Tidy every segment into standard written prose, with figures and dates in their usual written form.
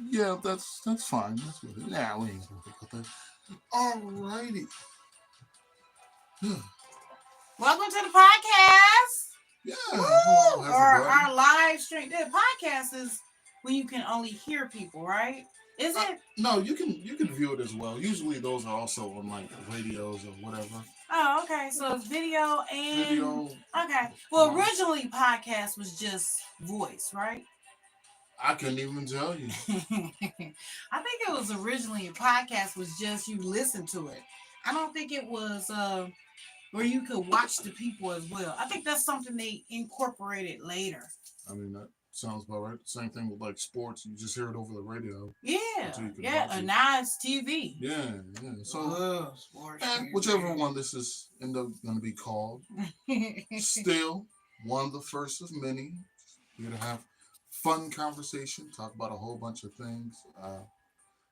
Yeah, that's fine. That's good. Nah, we ain't gonna think about that. Alrighty. Welcome to the podcast. Yeah. Hello, Woo! Or everybody. our live stream. The podcast is when you can only hear people, right? Is Uh, it? no, you can view it as well. Usually those are also on like radios or whatever. Oh, okay. So it's video and Video. okay. Well, Um, originally podcast was just voice, right? I couldn't even tell you. I think it was originally a podcast was just you listen to it. I don't think it was where you could watch the people as well. I think that's something they incorporated later. I mean, that sounds about right. Same thing with like sports. You just hear it over the radio until Yeah, you can yeah. watch And it. now it's TV. Yeah, yeah. So, Sports whichever TV. one this is end up going to be called, still one of the first of many. We're going to have fun conversation, talk about a whole bunch of things.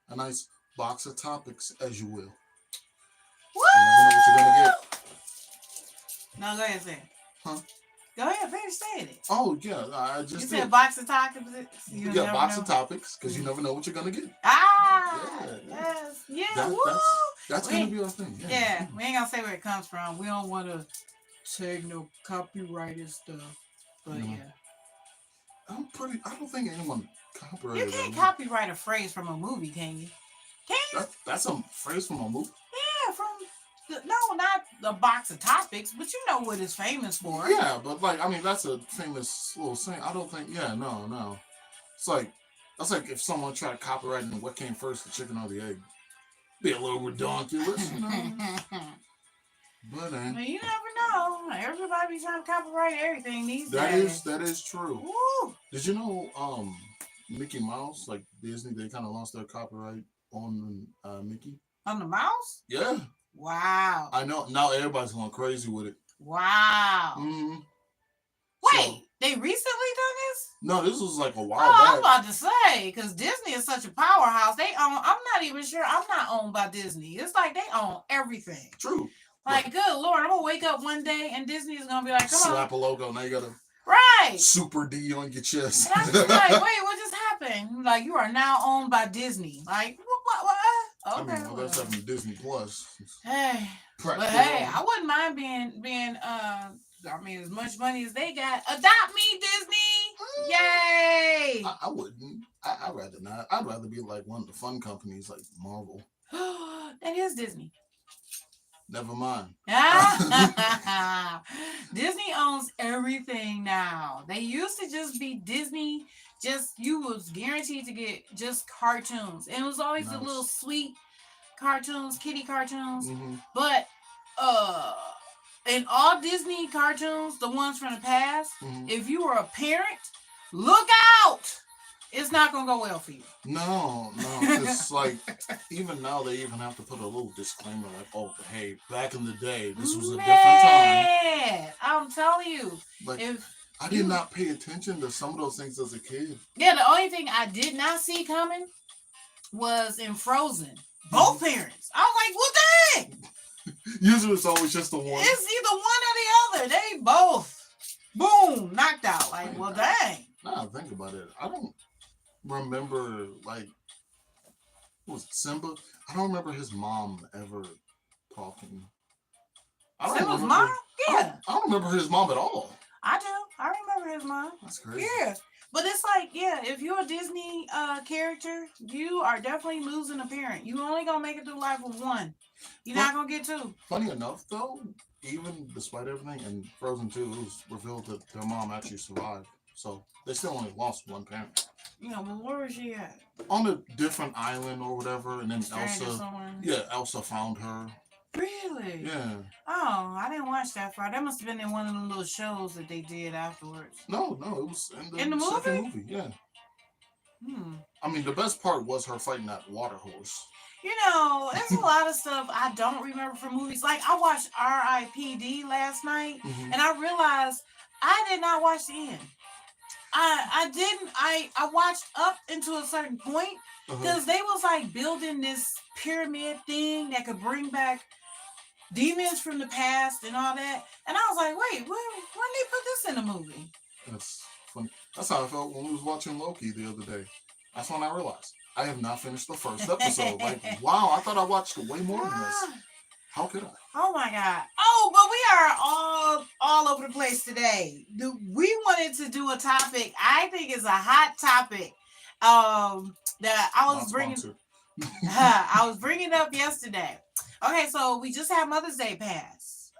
A nice box of topics, as you will. You never know what you're going to Woo! get. No, go ahead, say it. Huh? Go ahead, finish saying it. Oh, yeah, I You just said did. box of tacos. You You got never box know. of topics because you never know what you're going to get. Ah, Yeah, yeah. yes, yeah. That, Woo! that's going to We, be our thing. Yeah. yeah, we ain't gonna say where it comes from. We don't want to take no copyrighted stuff. But No. yeah, I don't think anyone you copyrighted can't that. copyright a phrase from a movie, can you? Can you? That's a phrase from a movie. Yeah, from no, not the box of topics, but you know what it's famous for. Yeah, but like I mean, that's a famous little saying. I don't think. Yeah, no. It's like that's like if someone tried to copyright what came first, the chicken or the egg. Be a little redonkulous, you know. But Well, you never know. Everybody be trying to copyright everything these that days. is that is true. Woo! Did you know Mickey Mouse, like Disney, they kind of lost their copyright on Mickey? On the mouse? Yeah, Wow. I know. Now everybody's going crazy with it. Wow. Hmm. So Wait, they recently done this? no, this was like a while Oh, I'm back. about to say, because Disney is such a powerhouse. They own, I'm not even sure, I'm not owned by Disney. It's like they own everything. True. Like, good Lord, I'm going to wake up one day and Disney is going to be like, come Slap a logo. Now you got a on. Right. super D on your chest. And I'm just like, wait, what just happened? Like, you are now owned by Disney. Like, what? I Okay. mean, well, that's having Disney Plus. Hey. But hey, I wouldn't mind being I mean, as much money as they got. Adopt me, Disney! Yay! I wouldn't. I'd rather not. I'd rather be like one of the fun companies like Marvel. That is Disney. Never mind. Disney owns everything now. They used to just be Disney. Just you was guaranteed to get just cartoons, and it was always the Nice. little sweet cartoons, kitty cartoons. Hmm. But in all Disney cartoons, the ones from the past, if you were a parent, look out! It's not gonna go well for you. No. It's like even now they even have to put a little disclaimer like, "Oh, hey, back in the day, this was a different time." I'm telling you, Like if I did not pay attention to some of those things as a kid. yeah, the only thing I did not see coming was in Frozen. Both parents. I was like, well, dang! Usually it's always just the one. It's either one or the other. They both, boom, knocked out. Like, well, dang. Now I think about it, I don't remember like was it Simba? I don't remember his mom ever talking. I don't Simba's remember. mom? Yeah, I don't remember his mom at all. I do. I remember his mom. That's crazy. Yeah. But it's like, yeah, if you're a Disney character, you are definitely losing a parent. You only gonna make it through life with one. You're not gonna get two. Funny enough, though, even despite everything, in Frozen 2, it was revealed that their mom actually survived. So they still only lost one parent. You know, but where was she at? On a different island or whatever, and then Stranded Elsa. somewhere. Yeah, Elsa found her. Really? Yeah. Oh, I didn't watch that far. That must have been in one of the little shows that they did afterwards. No, it was In the second movie? movie. Yeah. Hmm. I mean, the best part was her fighting that water horse. You know, there's a lot of stuff I don't remember from movies. Like, I watched R.I.P.D. last night, Mhm. and I realized I did not watch the end. I didn't. I watched up into a certain point because they was like building this pyramid thing that could bring back demons from the past and all that. And I was like, wait, when they put this in the movie? That's funny. That's how I felt when we was watching Loki the other day. That's when I realized I have not finished the first episode. Like, wow, I thought I watched way more than this. How could I? Oh my God. Oh, but we are all over the place today. We wanted to do a topic I think is a hot topic. That I was I was bringing up yesterday. Okay, so we just had Mother's Day pass.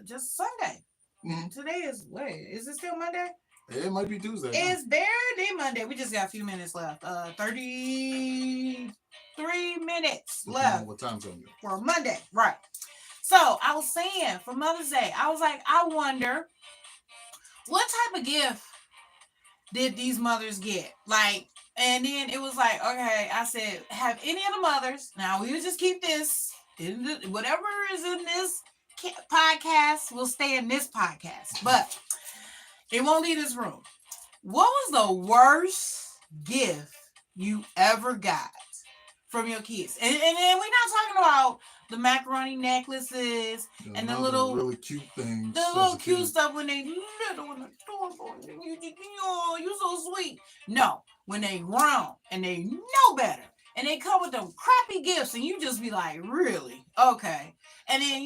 Just Sunday. Mm-hmm. Today is is it still Monday? It might be Tuesday. It's barely Monday. We just got a few minutes left. 33 minutes left. What time zone? For Monday, right? So I was saying for Mother's Day, I was like, I wonder what type of gift did these mothers get? Like, and then it was like, okay, I said, have any of the mothers? Now we will just keep this in whatever is in this podcast will stay in this podcast, but it won't leave this room. What was the worst gift you ever got from your kids? And we're not talking about the macaroni necklaces and the little really cute things. The little cute stuff when they little in the store. You so sweet. No, when they grown and they know better. And they come with them crappy gifts and you just be like, really? Okay. And then,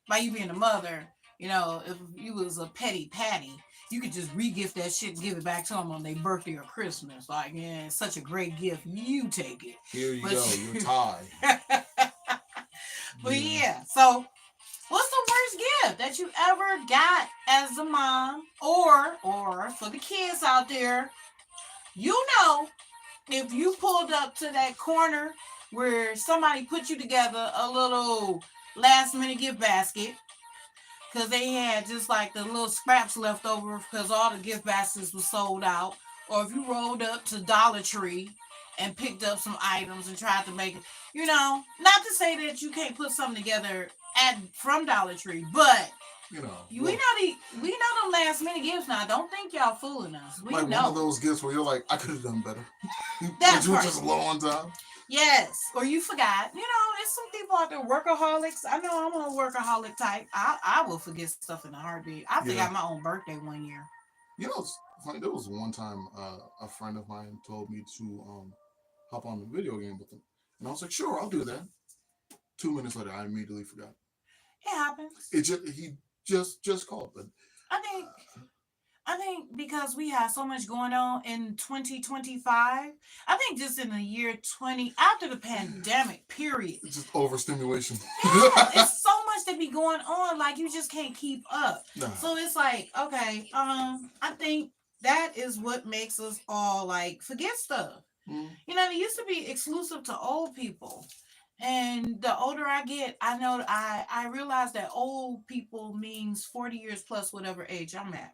by you being a mother, if you was a petty patty, you could just re-gift that shit and give it back to them on their birthday or Christmas. Like, yeah, it's such a great gift. You take it. Here you go. You're tied. But yeah, so what's the worst gift that you ever got as a mom or for the kids out there? If you pulled up to that corner where somebody put you together a little last minute gift basket because they had just like the little scraps left over because all the gift baskets were sold out, or if you rolled up to Dollar Tree and picked up some items and tried to make it, not to say that you can't put something together from Dollar Tree, but we know them last minute gifts now. Don't think y'all fooling us. We know one of those gifts where you're like, I could have done better. That's you were just low on time. Yes, or you forgot. There's some people out there, workaholics. I know I'm a workaholic type. I will forget stuff in a heartbeat. I forgot my own birthday one year. It's funny. There was one time a friend of mine told me to hop on the video game with him, and I was like, sure, I'll do that. 2 minutes later, I immediately forgot. It happens. He just called, but I think because we have so much going on in 2025, I think just in the year after the pandemic period, it's just overstimulation. It's so much that be going on, like you just can't keep up. Nah. So it's like, okay, I think that is what makes us all like forget stuff. It used to be exclusive to old people. And the older I get, I know I realize that old people means 40 years plus whatever age I'm at.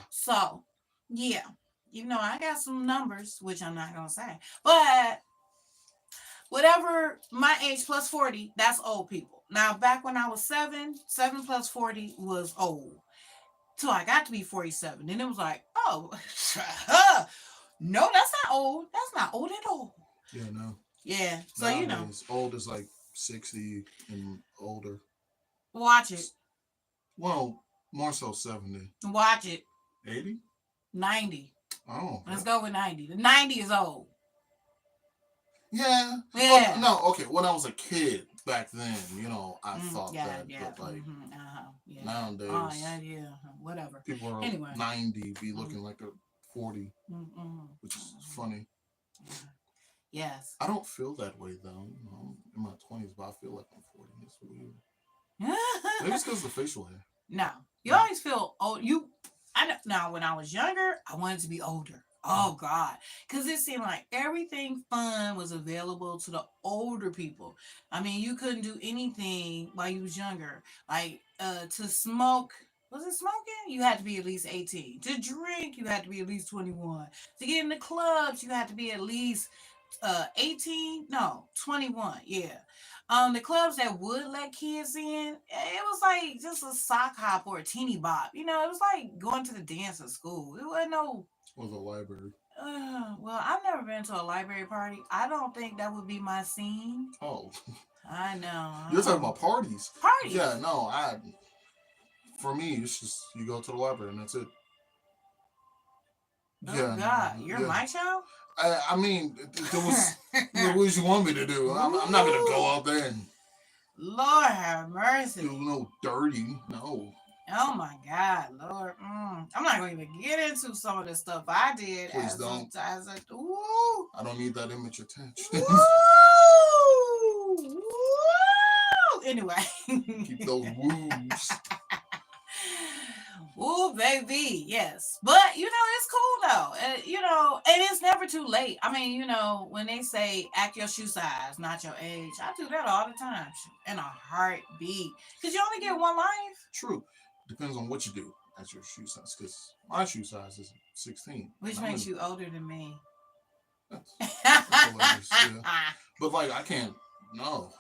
So, yeah, I got some numbers, which I'm not going to say. But whatever my age plus 40, that's old people. Now, back when I was 7 plus 40 was old. Till I got to be 47. Then it was like, oh, no, that's not old. That's not old at all. Yeah, no. Yeah, so old is like 60 and older. Watch it. Well, more so 70. Watch it. 80? 90. Oh. Let's go with 90. The 90 is old. Yeah. Yeah. No, okay. When I was a kid back then, I thought that. But like nowadays. Oh, yeah. Whatever. People are 90 be looking like a 40, which is funny. Yes. I don't feel that way though. I'm in my 20s, but I feel like I'm 40. It's weird. Maybe it's because of the facial hair. No, you always feel old. Now, when I was younger, I wanted to be older. Oh God, because it seemed like everything fun was available to the older people. I mean, you couldn't do anything while you was younger. Like to smoke. Was it smoking? You had to be at least 18. To drink, you had to be at least 21. To get in the clubs, you had to be at least 18. No, 21. Yeah. The clubs that would let kids in, it was like just a sock hop or a teeny bop. It was like going to the dance at school. It wasn't no. Or the library. Well, I've never been to a library party. I don't think that would be my scene. Oh. I know. You're talking about parties. Parties. Yeah, no, for me, it's just you go to the library and that's it. Oh God, your mic show? I mean, there was what was you want me to do? I'm not gonna go out there and Lord have mercy. do no dirty. No, Oh my God, Lord. I'm not going to even get into some of the stuff I did please don't. as a ooh, I don't need that image attached. woo, woo. Anyway. Keep those woos. Ooh, baby, yes. But it's cool though. And it's never too late. I mean, when they say act your shoe size, not your age, I do that all the time in a heartbeat. Because you only get one life. True. Depends on what you do as your shoe size. Because my shoe size is 16. Which makes you older than me. That's hilarious, yeah. But like, I can't. No,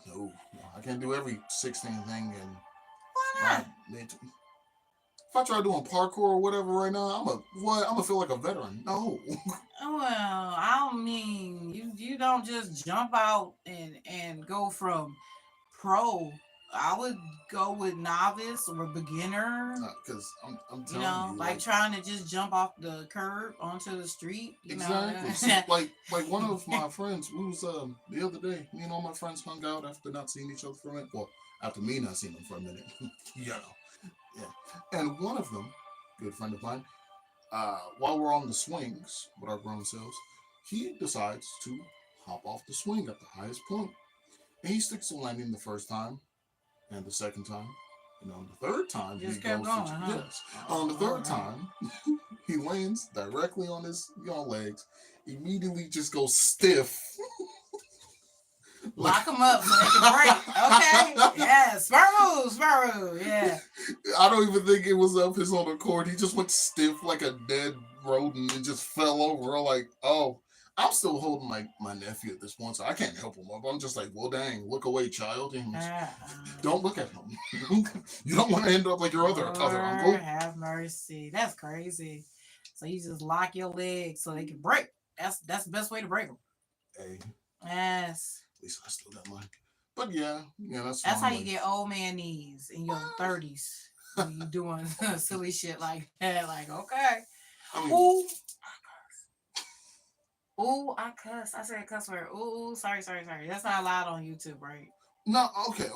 I can't do every 16 thing. And why not? If I try doing parkour or whatever right now, I'm gonna feel like a veteran. No. Well, I don't mean you don't just jump out and go from pro. I would go with novice or beginner. Because I'm telling you, like trying to just jump off the curb onto the street. Exactly. See, like one of my friends, we was the other day, me and all my friends hung out after not seeing each other for a minute. Well, after me not seeing them for a minute. Yeah. And one of them, good friend of mine, while we're on the swings with our grown selves, he decides to hop off the swing at the highest point. And he sticks to landing the first time and the second time. And on the third time, just he kept goes going, to yes. On the third time, he lands directly on his legs. Immediately, just goes stiff. Lock them up so they can break. Okay. Yeah. Smart. Yeah. I don't even think it was of his own accord. He just went stiff like a dead rodent and just fell over. I'm like, oh, I'm still holding my nephew at this point, so I can't help him up. I'm just like, well, dang, look away, child. And don't look at him. You don't want to end up like your other uncle. Have mercy. That's crazy. So you just lock your legs so they can break. That's the best way to break them. Hey. Yes. At least I still got mine. But yeah, that's how you get old man knees in your 30s. When you doing silly shit like that. Like, okay. I mean, ooh, I cuss. I said cuss word. Ooh, sorry. That's not allowed on YouTube, right? No, okay.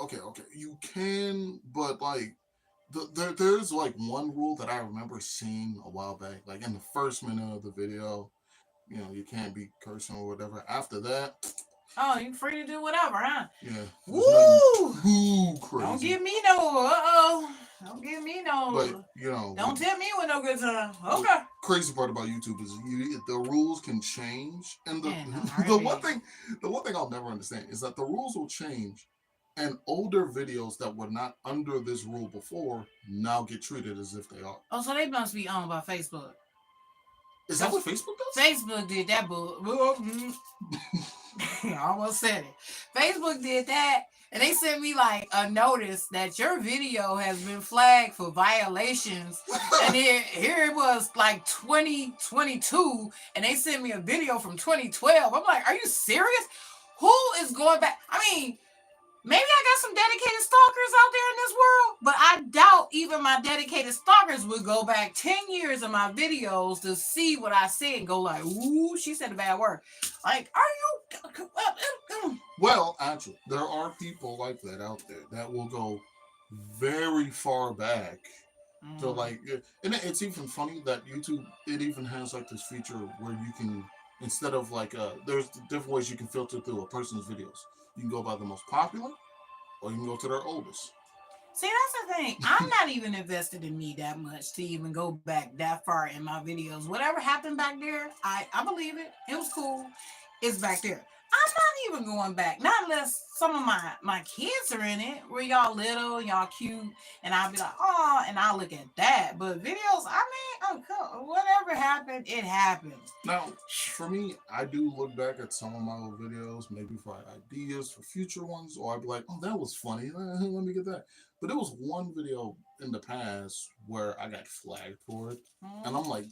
You can, but like, there's like one rule that I remember seeing a while back. Like in the first minute of the video, you can't be cursing or whatever. After that, oh, you're free to do whatever, huh? Yeah. Woo! Crazy. Don't give me no. Don't give me no. But don't tempt me with no good time. Okay. Crazy part about YouTube is the rules can change, and the one thing I'll never understand is that the rules will change, and older videos that were not under this rule before now get treated as if they are. Oh, so they must be owned by Facebook. Is that what Facebook does? Facebook did that, I almost said it. Facebook did that, and they sent me like a notice that your video has been flagged for violations. And then here it was like 2022, and they sent me a video from 2012. I'm like, are you serious? Who is going back? I mean, maybe I got some dedicated stalkers out there in this world, but I doubt even my dedicated stalkers would go back 10 years of my videos to see what I said and go like, ooh, she said a bad word. Like, are you? Well, actually, there are people like that out there that will go very far back. So like, and it's even funny that YouTube, it even has like this feature where you can, instead of like, there's different ways you can filter through a person's videos. You can go by the most popular, or you can go to their oldest. See, that's the thing. I'm not even invested in me that much to even go back that far in my videos. Whatever happened back there, I believe it. It was cool. It's back there. I'm not even going back. Not unless some of my kids are in it, where y'all little, y'all cute, and I'll be like, oh, and I'll look at that. But videos, I mean, whatever happened, it happened. Now, for me, I do look back at some of my old videos, maybe for ideas for future ones, or I'd be like, oh, that was funny. Let me get that. But there was one video in the past where I got flagged for it, and I'm like,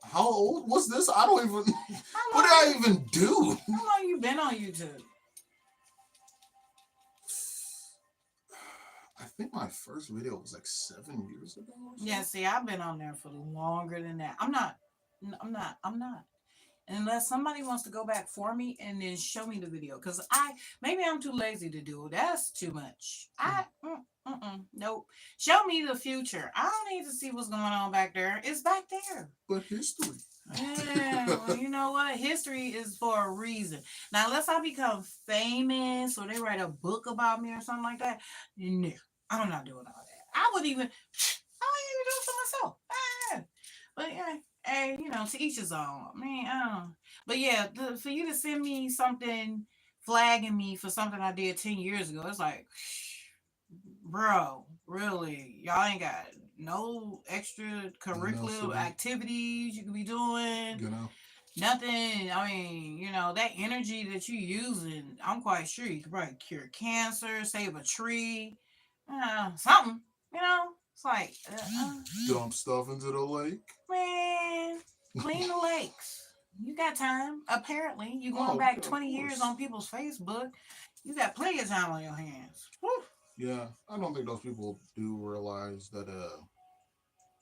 how old was this? I don't even. What did I even do? How long you been on YouTube? I think my first video was like 7 years ago. Yeah, see, I've been on there for longer than that. I'm not. unless somebody wants to go back for me and then show me the video. Because maybe I'm too lazy to do it. That's too much. Nope. Show me the future. I don't need to see what's going on back there. It's back there. But history. Yeah, well, you know what? History is for a reason. Now, unless I become famous or they write a book about me or something like that, no, I'm not doing all that. I wouldn't even do it for myself. But yeah, hey, to each his own. I mean, but yeah, for you to send me something flagging me for something I did 10 years ago, it's like, bro, really, y'all ain't got no extracurricular activities you could be doing. Nothing. I mean, that energy that you using, I'm quite sure you could probably cure cancer, save a tree, something. It's like dump stuff into the lake. Man, clean the lakes. You got time. Apparently, you going back 20 years on people's Facebook. You got plenty of time on your hands. Woo. Yeah, I don't think those people do realize that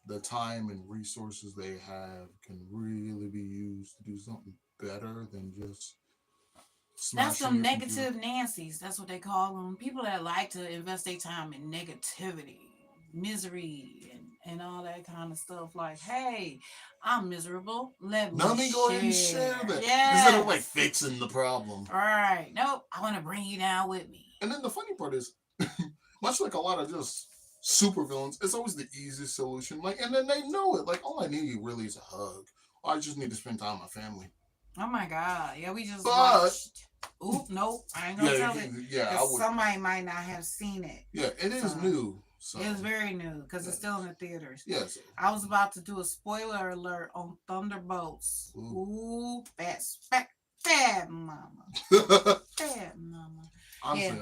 the time and resources they have can really be used to do something better than just that's some negative Nancy's. That's what they call them. People that like to invest their time in negativity, misery, and all that kind of stuff. Like, hey, I'm miserable. Let me go ahead and share that. Yes. Instead of like fixing the problem. All right. Nope. I want to bring you down with me. And then the funny part is, much like a lot of just super villains, it's always the easiest solution. Like, and then they know it. Like, all I need really is a hug. I just need to spend time with my family. Oh my God. Yeah, we just watched. Oop, nope. I ain't gonna tell it. Yeah, somebody might not have seen it. Yeah, it is new. So. It's very new because it's still in the theaters. Yes. I was about to do a spoiler alert on Thunderbolts. Ooh, bad mama. Bad mama. Honestly,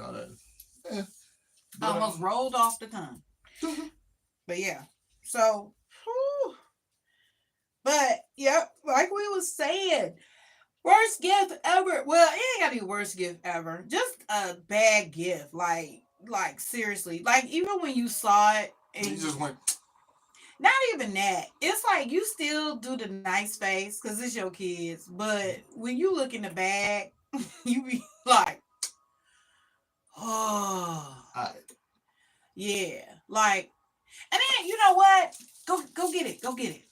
I almost rolled off the tongue. But yeah. So, but yep, like we was saying, worst gift ever. Well, it ain't gotta be worst gift ever. Just a bad gift. Like seriously. Like even when you saw it and you just went. Not even that. It's like you still do the nice face because it's your kids. But when you look in the bag, you be like, oh. Yeah. Like, and then you know what? Go get it. Go get it.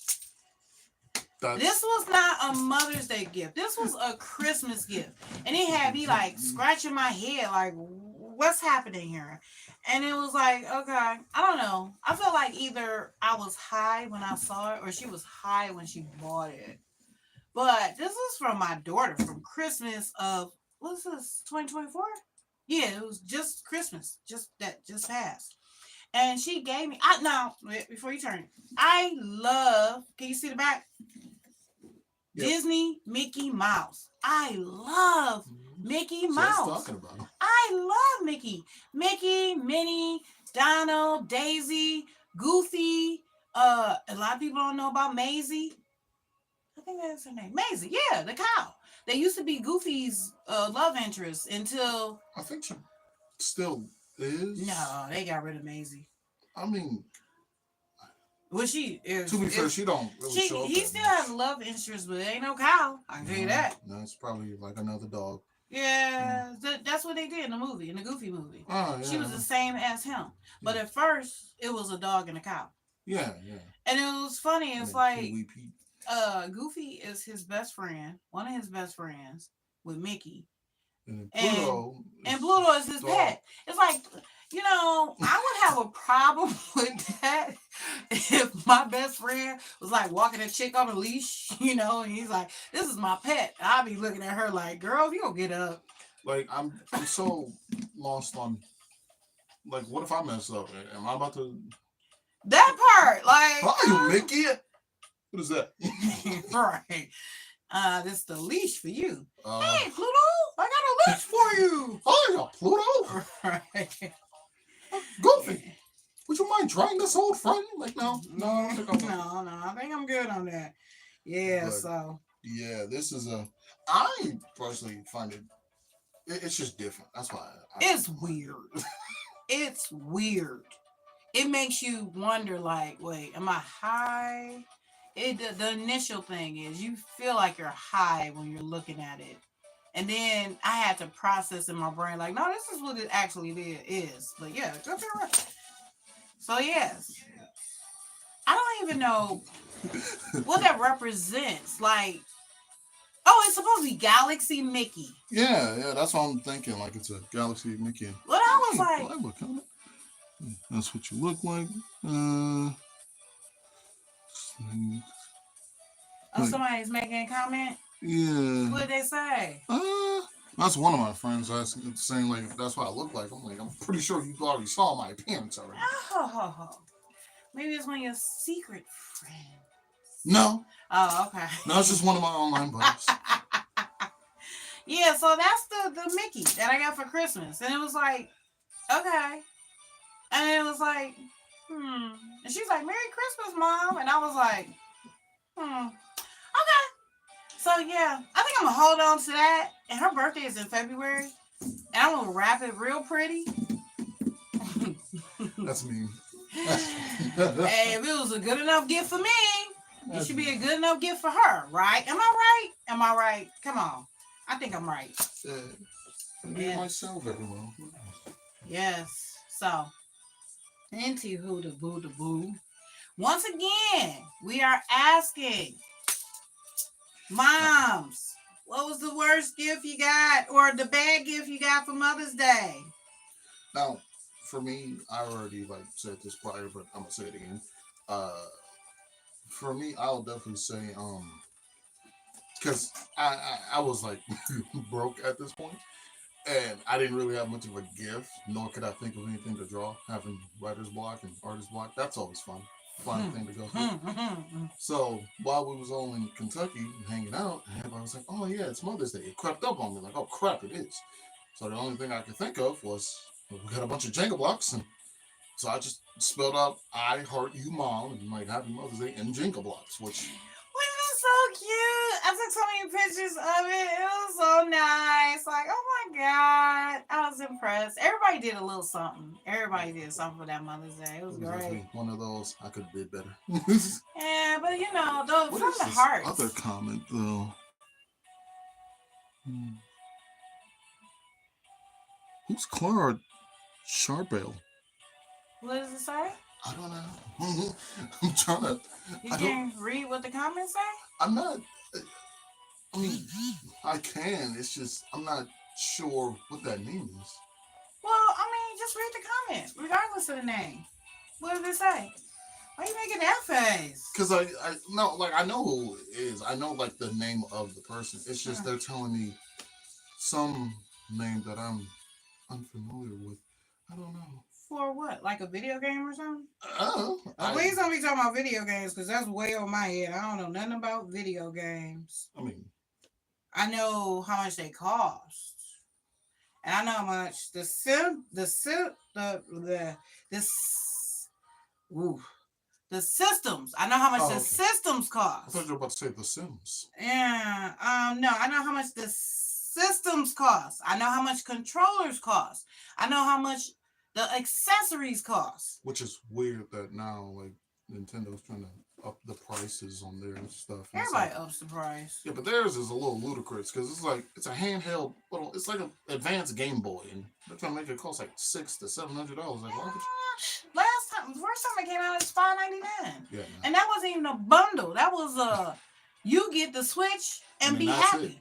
This was not a Mother's Day gift. This was a Christmas gift. And it had me like scratching my head like, what's happening here? And it was like, okay, I don't know. I feel like either I was high when I saw it or she was high when she bought it. But this is from my daughter from Christmas of, what's this, 2024? Yeah, it was just Christmas, just passed. And she gave me, before you turn, I love, can you see the back? Yep. Disney Mickey Mouse. I love Mickey Mouse. Talking about. I love Mickey. Mickey, Minnie, Donald, Daisy, Goofy. A lot of people don't know about Maisie. I think that's her name. Maisie, yeah, the cow. They used to be Goofy's love interest until... I think she still is. No, they got rid of Maisie. I mean... Well, she is... To be fair, she don't really show up. He still has love interest, but it ain't no cow. I can tell you that. No, it's probably like another dog. Yeah, that's what they did in the movie, in the Goofy movie. Oh, yeah. She was the same as him. But at first, it was a dog and a cow. Yeah, yeah. And it was funny. It's like... Goofy is his best friend, one of his best friends with Mickey. And Pluto is his pet. It's like, I would have a problem with that if my best friend was like walking a chick on a leash, and he's like, this is my pet. And I'd be looking at her like, girl, if you don't get up. Like, I'm so lost on, like, what if I mess up? Am I about to... That part, like... Hi, Mickey! What is that? Right. This is the leash for you. Hey, Pluto, I got a leash for you. Hi, Pluto. Right. Goofy, would you mind trying this old friend? Like, no. I think I'm good on that. Yeah, but, so. Yeah, this is I personally find it's just different. That's why. It's weird. It's weird. It makes you wonder, like, wait, am I high? The initial thing is you feel like you're high when you're looking at it. And then I had to process in my brain, like, no, this is what it actually is. But yeah, go to the right. So yes. I don't even know what that represents. Like, oh, it's supposed to be Galaxy Mickey. Yeah, that's what I'm thinking. Like it's a Galaxy Mickey. Well, I was like, that's what you look like. Somebody's making a comment. Yeah. What did they say? That's one of my friends saying like that's what I look like. I'm like, I'm pretty sure you already saw my appearance already. Oh, maybe it's one of your secret friends. No. Oh, okay. No, it's just one of my online buddies. Yeah, so that's the Mickey that I got for Christmas. And it was like, okay. And it was like, And she's like, Merry Christmas, Mom. And I was like, okay. So yeah, I think I'm gonna hold on to that. And her birthday is in February. And I'm gonna wrap it real pretty. That's mean. Hey, if it was a good enough gift for me, it should be a good enough gift for her, right? Am I right? Am I right? Come on. I think I'm right. Yeah. Myself everyone. Yes. So, into who the boo. Once again, we are asking moms, what was the worst gift you got or the bad gift you got for Mother's Day? Now, for me, I already said this prior, but I'm gonna say it again. For me, I'll definitely say because I was like broke at this point, and I didn't really have much of a gift, nor could I think of anything to draw. Having writer's block and artist block, that's always fun thing to go through. So while we was all in Kentucky hanging out, everybody was like, "Oh yeah, it's Mother's Day." It crept up on me like, "Oh crap, it is." So the only thing I could think of was we got a bunch of Jenga blocks, and so I just spelled out "I heart you, Mom," and Happy Mother's Day in Jenga blocks, which. So cute. I took so many pictures of it. It was so nice. Like, oh my God. I was impressed. Everybody did a little something. Everybody did something for that Mother's Day. It was great. One of those I could have did better. Yeah, but from the heart. Other comment though. Who's Clara Charbel? What does it say? I don't know. I'm trying to. You can read what the comments say? I'm not. I mean, I can. It's just I'm not sure what that means. Well, I mean, just read the comment, regardless of the name. What does it say? Why are you making that face? Because I know who it is. I know the name of the person. It's just they're telling me some name that I'm unfamiliar with. I don't know. For what? Like a video game or something? Please don't be talking about video games because that's way over my head. I don't know nothing about video games. I mean, I know how much they cost, and I know how much the systems. I know how much the systems cost. I thought you were about to say The Sims. Yeah. No, I know how much the systems cost. I know how much controllers cost. I know how much the accessories cost. Which is weird that now, Nintendo's trying to up the prices on their stuff. Everybody ups the price. Yeah, but theirs is a little ludicrous because it's a handheld little. It's like an advanced Game Boy, and they're trying to make it cost $600 to $700. First time it came out, it's $5.99. Yeah, and that wasn't even a bundle. That was you get the Switch and be happy.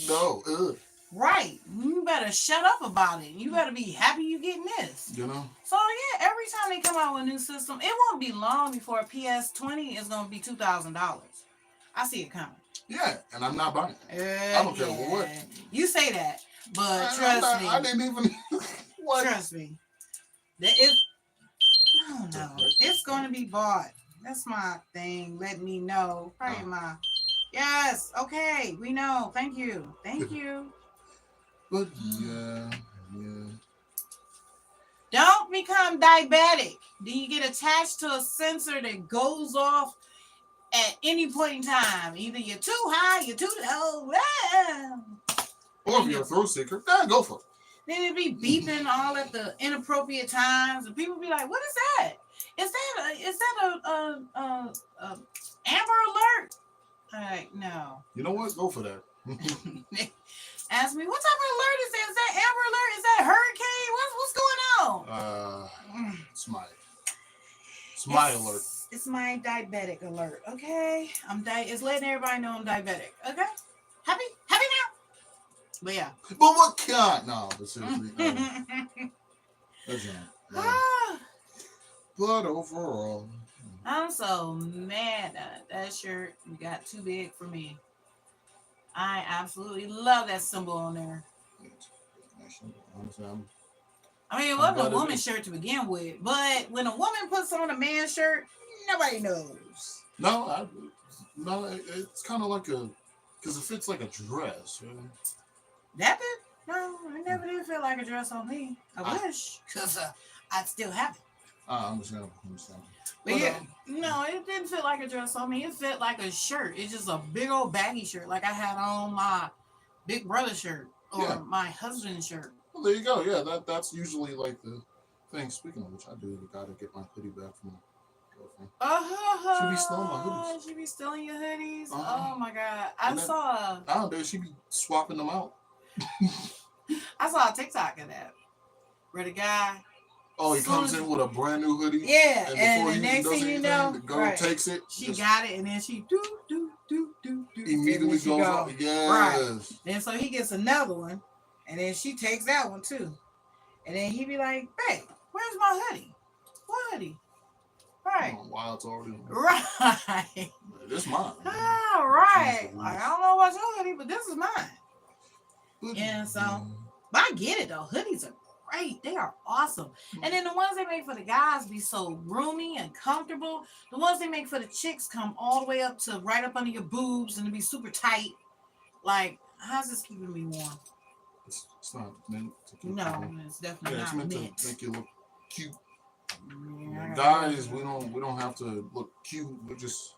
No. Ugh. Right. You better shut up about it. You better be happy you getting this. So yeah, every time they come out with a new system, it won't be long before PS20 is gonna be $2,000. I see it coming. Yeah, and I'm not buying it. I don't care what. You say that, but trust me. I didn't even. What? Trust me. No. It's gonna be bought. That's my thing. Let me know. Probably my. Yes. Okay. We know. Thank you. But yeah. Don't become diabetic. Then you get attached to a sensor that goes off at any point in time. Either you're too high, you're too low. Or if you're a thrill seeker, go for it. Then it'd be beeping all at the inappropriate times, and people be like, "What is that? Is that Amber Alert. No. You know what? Go for that. Ask me, what type of alert is that? Is that Amber Alert? Is that hurricane? What's going on? It's my alert. It's my diabetic alert. Okay, it's letting everybody know I'm diabetic. Okay, happy now. But yeah. But what kind? No, but seriously. That's not. But overall, I'm so mad at that shirt. You got too big for me. I absolutely love that symbol on there. I mean, it wasn't a woman's shirt to begin with, but when a woman puts on a man's shirt, nobody knows. No, it's kind of like because it fits like a dress. Right? That did? No, it never did feel like a dress on me. I wish, because I'd still have it. I understand. But yeah, no, it didn't feel like a dress on me. It felt like a shirt. It's just a big old baggy shirt, like I had on my big brother shirt or my husband's shirt. Well, there you go. Yeah, that's usually like the thing. Speaking of which, I do gotta get my hoodie back from my girlfriend. She be stealing my hoodies. She be stealing your hoodies. Oh my god! Nowadays she be swapping them out. I saw a TikTok of that where the guy. Oh, he comes in with a brand new hoodie. Yeah, and the next thing you know, the girl takes it. She got it, and then she do. Immediately goes out. Yes. Right. And so he gets another one, and then she takes that one too. And then he be like, "Babe, where's my hoodie? What hoodie?" Right. Wow, it's already right. This mine. Ah, right. Like, I don't know what's your hoodie, but this is mine. And so, but I get it though. Hoodies are great. They are awesome. And then the ones they make for the guys be so roomy and comfortable. The ones they make for the chicks come all the way up to right up under your boobs and to be super tight. Like, how's this keeping me warm? It's not meant to keep it's definitely not meant meant to make you look cute. Yeah, guys, we don't have to look cute. We're just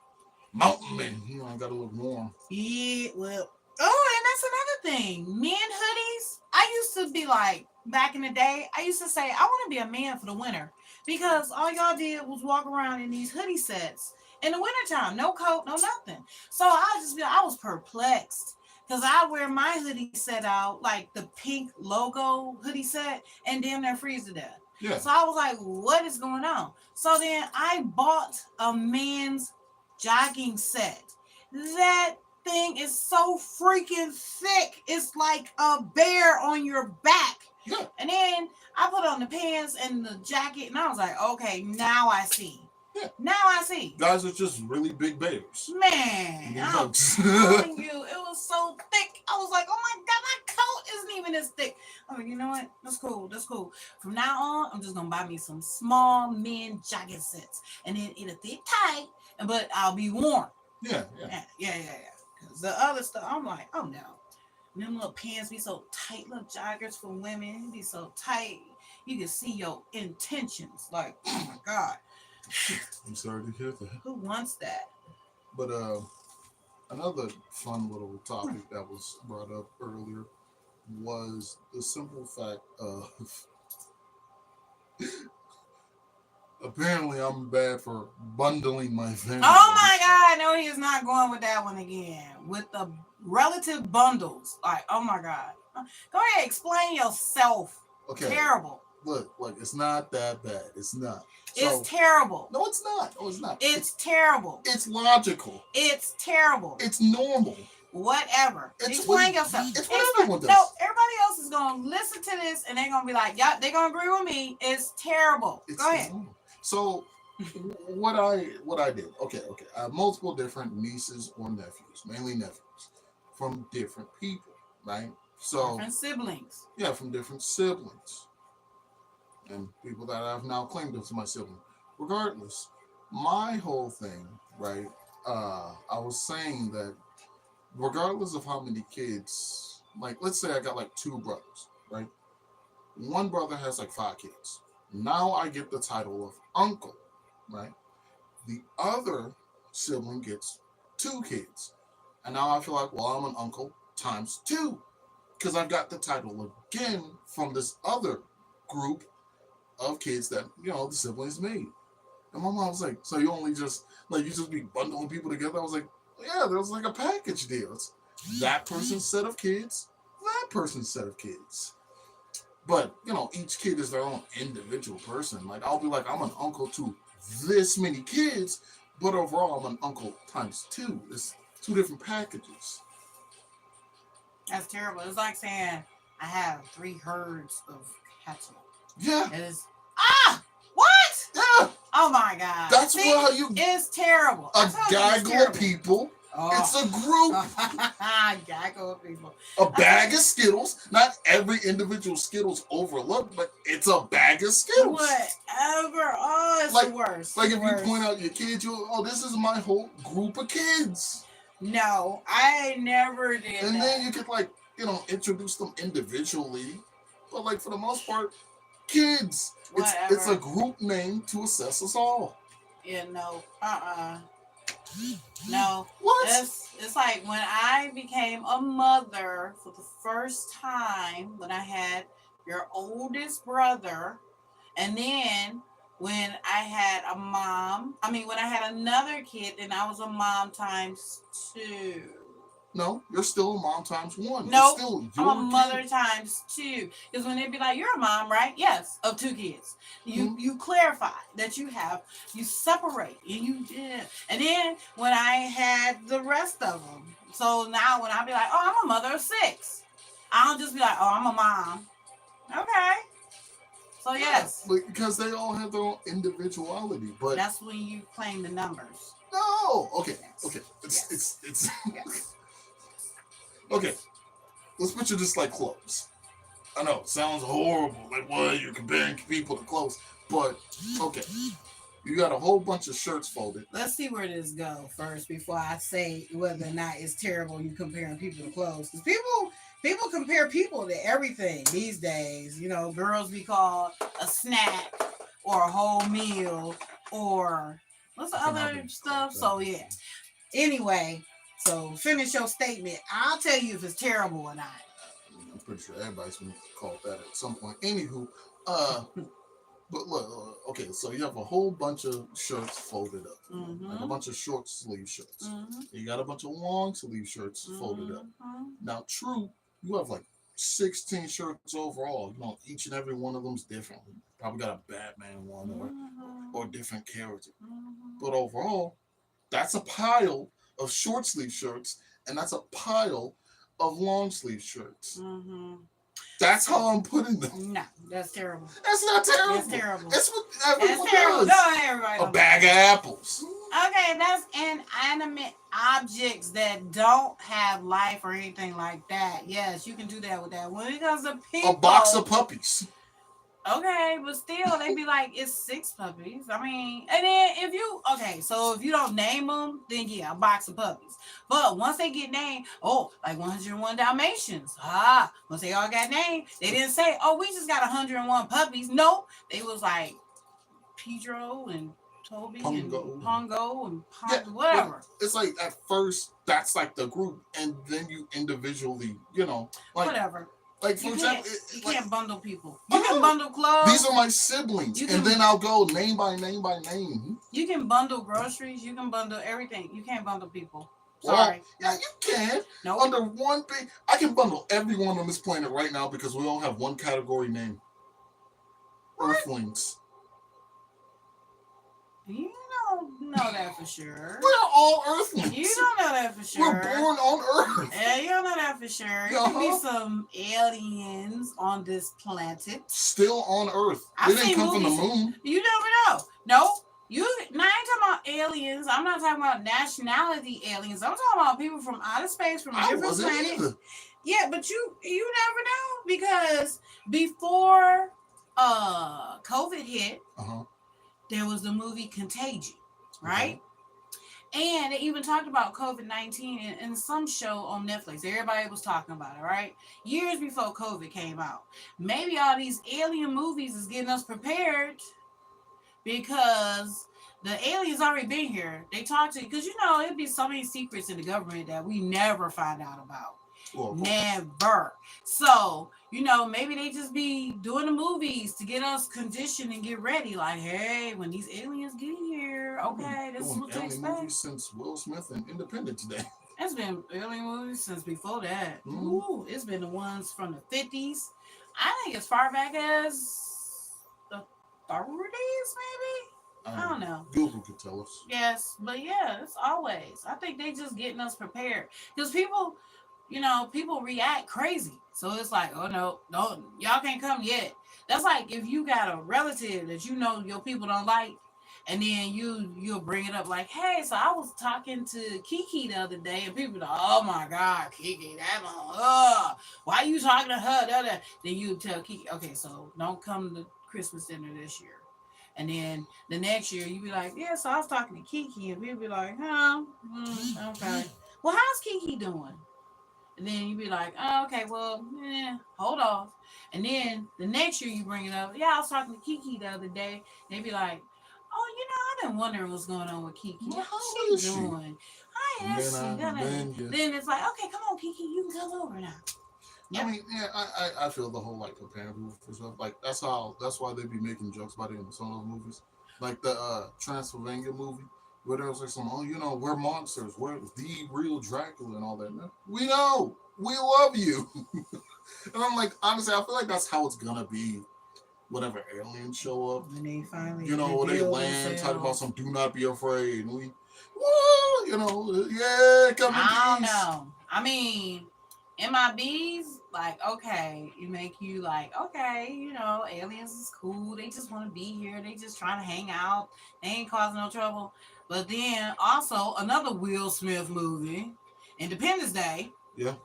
mountain men. You know, I gotta look warm. Yeah, well. Oh, and that's another thing. Men hoodies. I used to be like, back in the day, I used to say, I want to be a man for the winter. Because all y'all did was walk around in these hoodie sets in the wintertime. No coat, no nothing. So I was perplexed. Because I wear my hoodie set out, like the pink logo hoodie set, and damn near freeze to death. Yeah. So I was like, what is going on? So then I bought a man's jogging set. That thing is so freaking thick. It's like a bear on your back. Yeah. And then I put on the pants and the jacket, and I was like, okay, now I see. Yeah. Now I see. Guys are just really big bears. Man, I'm telling you, it was so thick. I was like, oh my God, my coat isn't even this thick. I'm like, you know what? That's cool. That's cool. From now on, I'm just going to buy me some small men jogging sets. And then it'll fit tight, but I'll be warm. Yeah. Because the other stuff, I'm like, oh no. And them little pants be so tight, little joggers for women, be so tight. You can see your intentions. Like, oh my God. I'm sorry to hear that. Who wants that? But another fun little topic that was brought up earlier was the simple fact of apparently I'm bad for bundling my family. Oh my God, no, he is not going with that one again. With the relative bundles. Like, oh my God. Go ahead, explain yourself. Okay. Terrible. Look, it's not that bad. It's not. It's terrible. No, it's not. No, it's not. It's terrible. It's logical. It's terrible. It's normal. Whatever. Explain yourself. It's what everyone does. No, everybody else is going to listen to this and they're going to be like, yeah, they're going to agree with me. It's terrible. Go ahead. Normal. So what I did, okay. I have multiple different nieces or nephews, mainly nephews, from different people, right? So different siblings. Yeah, from different siblings. And people that I've now claimed as my sibling. Regardless, my whole thing, right? I was saying that regardless of how many kids, like let's say I got like 2 brothers, right? One brother has like 5 kids. Now I get the title of uncle, right? The other sibling gets 2 kids. And now I feel like, well, I'm an uncle times 2. Because I've got the title again from this other group of kids that, the siblings made. And my mom was like, so you only just, like, you just be bundling people together? I was like, yeah, there was like a package deal. It's that person's set of kids, that person's set of kids. But, each kid is their own individual person. Like, I'll be like, I'm an uncle to this many kids, but overall, I'm an uncle times two. It's two different packages. That's terrible. It's like saying I have 3 herds of cattle. Yeah. It is. What? Yeah. Oh my God. That's See, how you. It's terrible. A gaggle of people. Oh. It's a group. Gaggle of people. A bag of Skittles. Not every individual Skittles overlooked, but it's a bag of Skittles. Whatever. Oh, it's the worst. Like if you point out your kids, this is my whole group of kids. No, I never did. And then you could introduce them individually, but like for the most part, kids. It's a group name to assess us all. Yeah, no. No. What? It's like when I became a mother for the first time, when I had your oldest brother, and then when I had when I had another kid, then I was a mom times 2. No, you're still a mom times 1. No, nope, I'm a mother times 2. Because when they be like, you're a mom, right? Yes, of 2 kids. You clarify that you separate, and you did. And then when I had the rest of them, so now when I be like, oh, I'm a mother of 6, I don't just be like, oh, I'm a mom. Okay. So yes. Because they all have their own individuality, but that's when you claim the numbers. No. Okay. Yes. Okay. It's yes. Okay, let's picture this like clothes. I know, it sounds horrible. Like, what? You're comparing people to clothes. But, okay. You got a whole bunch of shirts folded. Let's see where this go first before I say whether or not it's terrible you comparing people to clothes. Because people compare people to everything these days. Girls be called a snack or a whole meal or what's the other stuff? So, yeah. Anyway. So finish your statement. I'll tell you if it's terrible or not. I'm pretty sure everybody's been called that at some point. Anywho, but look, okay, so you have a whole bunch of shirts folded up, like a bunch of short sleeve shirts. You got a bunch of long sleeve shirts folded up. Now, true, you have like 16 shirts overall. Each and every one of them's different. Probably got a Batman one or different character. But overall, that's a pile of short sleeve shirts, and that's a pile of long sleeve shirts. That's how I'm putting them. No, that's terrible. That's not terrible. That's terrible. That's what everyone does. No, everybody. A bag of apples. Okay, that's inanimate objects that don't have life or anything like that. Yes, you can do that with that. When it comes to people, a box of puppies. Okay, but still, they be like, it's 6 puppies. I mean, and then if you don't name them, then yeah, a box of puppies. But once they get named, like 101 Dalmatians. Once they all got named, they didn't say, we just got 101 puppies. No, they was like Pedro and Toby Pongo. And Pongo and whatever. It's like at first, that's like the group, and then you individually, whatever. Like, for example, you can't bundle people. You can bundle clothes. These are my siblings. And then I'll go name by name by name. You can bundle groceries. You can bundle everything. You can't bundle people. Sorry. Well, yeah, you can. No. Under one big, I can bundle everyone on this planet right now because we all have one category name. What? Earthlings. You don't know that for sure. We're all Earthlings. You don't know that for sure. We're born on Earth. Yeah, you don't know that for sure. There could be some aliens on this planet. Still on Earth. They didn't come from the moon. You never know. No. I ain't talking about aliens. I'm not talking about nationality aliens. I'm talking about people from outer space, from a different planet. Yeah, but you never know, because before COVID hit, there was the movie Contagion, right? And they even talked about COVID-19 in some show on Netflix. Everybody was talking about it, right? Years before COVID came out. Maybe all these alien movies is getting us prepared because the aliens already been here. They talk to you because it'd be so many secrets in the government that we never find out about. Well, Never. So, maybe they just be doing the movies to get us conditioned and get ready. Like, hey, when these aliens get here, okay, this is doing what to alien expect. movies since Will Smith and Independence Day. It's been alien movies since before that. Mhm. Ooh, it's been the ones from the 50s. I think as far back as the 30s, maybe? I don't know. Google could tell us. Yes, but yeah, it's always. I think they just getting us prepared because people react crazy. So it's like, oh no, y'all can't come yet. That's like if you got a relative that your people don't like, and then you'll bring it up like, hey, so I was talking to Kiki the other day, and people are like, oh my God, Kiki, why are you talking to her? Then you tell Kiki, okay, so don't come to Christmas dinner this year. And then the next year you be like, yeah, so I was talking to Kiki, and people be like, huh, okay. Well, how's Kiki doing? And then you be like, oh, okay, well, hold off. And then the next year you bring it up. Yeah, I was talking to Kiki the other day. They be like, oh, I've been wondering what's going on with Kiki. Well, How's she doing? How is she? Then Then it's like, okay, come on, Kiki, you can come over now. Yep. I mean, yeah, I feel the whole like preparing people for stuff. Like that's why they be making jokes about it in some of those movies. Like the Transylvania movie where there was like some, we're monsters, we're the real Dracula and all that. Man, we know, we love you. And I'm like, honestly, I feel like that's how it's gonna be. Whenever aliens show up, when they finally, when they land, themselves. talk about some "do not be afraid." And we, whoa, yeah, come in I don't peace. know. I mean, MIBs, like, okay, it make you like, okay, aliens is cool. They just want to be here. They just trying to hang out. They ain't causing no trouble. But then also another Will Smith movie, Independence Day. Yeah.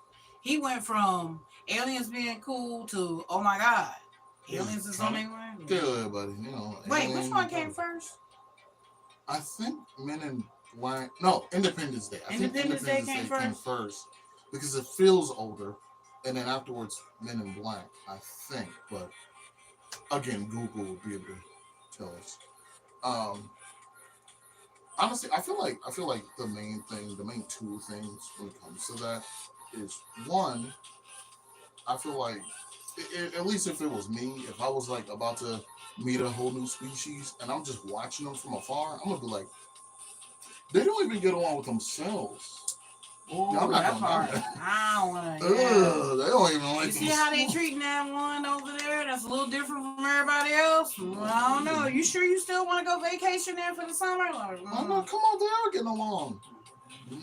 He went from aliens being cool to, oh my God, aliens is on their way. Kill everybody, Wait, which one came first? I think Men in Black. No, Independence Day. I think Independence Day came first because it feels older, and then afterwards Men in Black. I think, but again, Google would be able to tell us. Honestly, I feel like the main two things when it comes to that is one. I feel like, at least if it was me, if I was like about to meet a whole new species and I'm just watching them from afar, I'm gonna be like, they don't even get along with themselves. Oh, I'm not that gonna part. that. I don't want to. They don't even like. You see how they treating that one over there? That's a little different from everybody else. Well, I don't know. You sure you still want to go vacation there for the summer? Like, oh no, come on, they are getting along.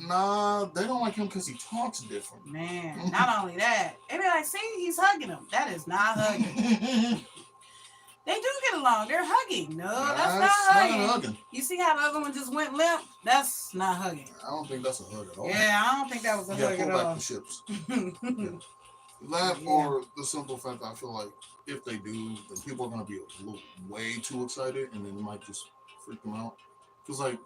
Nah, they don't like him because he talks different. Man, not only that, they be like, see, he's hugging him. That is not hugging. They do get along. They're hugging. No, that's not hugging. You see how the other one just went limp? That's not hugging. I don't think that's a hug at all. Yeah, I don't think that was a hug at all. Pull back the ships. That or the simple fact that I feel like if they do, then people are going to be a little way too excited and then it might just freak them out. Because, like,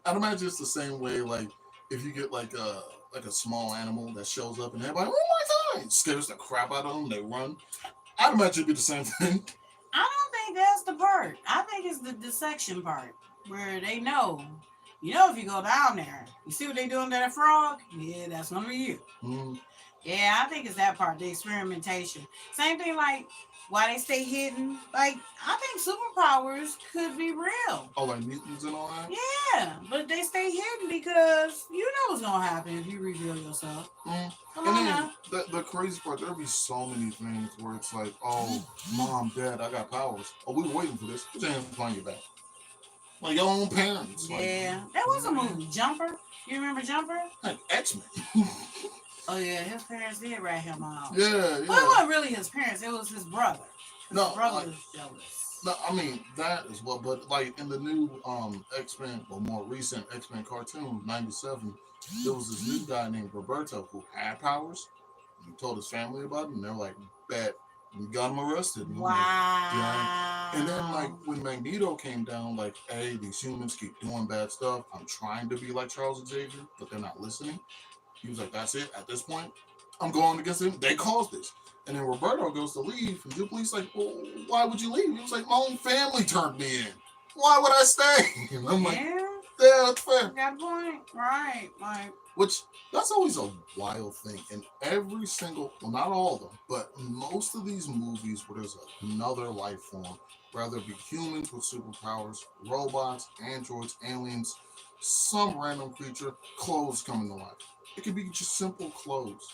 I'd imagine it's the same way, like, if you get, like a small animal that shows up and everybody, oh my God, scares the crap out of them, they run. I'd imagine it'd be the same thing. I don't think that's the part. I think it's the dissection part where they know. If you go down there, you see what they doing to that frog? Yeah, that's gonna be you. Mm. Yeah, I think it's that part, the experimentation. Same thing like why they stay hidden. Like, I think superpowers could be real. Oh, like mutants and all that? Yeah, but they stay hidden because you know what's gonna happen if you reveal yourself. Mm. Come and on then now. the crazy part, there'll be so many things where it's like, oh, Mom, Dad, I got powers. Oh, we were waiting for this. Put your hands behind your back. Like your own parents. Yeah, there was a movie, Jumper. You remember Jumper? Like X-Men. Oh yeah, his parents did rat him out. Yeah. Well, it wasn't really his parents; it was his brother. His brother was jealous. No, I mean that as well. But like in the new X-Men, or more recent X-Men cartoon, '97, there was this new guy named Roberto who had powers. He told his family about it, and they're like, "Bet." We got him arrested. Wow. Yeah. And then like when Magneto came down, like, hey, these humans keep doing bad stuff. I'm trying to be like Charles Xavier, but they're not listening. He was like, that's it. At this point, I'm going against them. They caused this. And then Roberto goes to leave, and Jubilee's like, well, why would you leave? He was like, my own family turned me in. Why would I stay? And I'm like, Yeah, that's fair. Got a point, right? Like, Which that's always a wild thing. In every single, well, not all of them, but most of these movies where there's another life form, whether it be humans with superpowers, robots, androids, aliens, some random creature, clothes coming to life. It could be just simple clothes.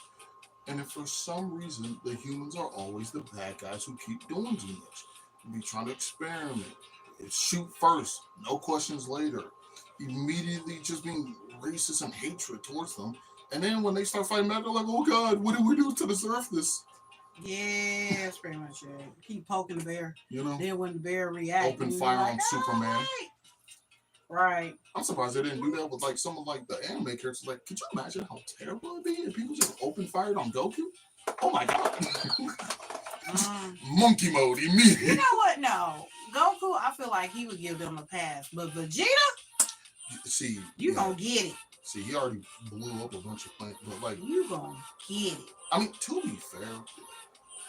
And if for some reason the humans are always the bad guys who keep doing too much, be trying to experiment, shoot first, no questions later, immediately just being racist and hatred towards them. And then when they start fighting back, they're like, "Oh God, what did we do to deserve this?" yeah, that's pretty much it. Keep poking the bear. You know, Then when the bear reacts, open fire on Superman. Right. I'm surprised they didn't do that with like some of like the anime characters. Like, could you imagine how terrible it'd be if people just open fired on Goku? Oh my God. Monkey mode immediately. You know what? No. Goku, I feel like he would give them a pass. But Vegeta, see, you gonna get it. See, he already blew up a bunch of planets. But like, you gonna get it. I mean, to be fair,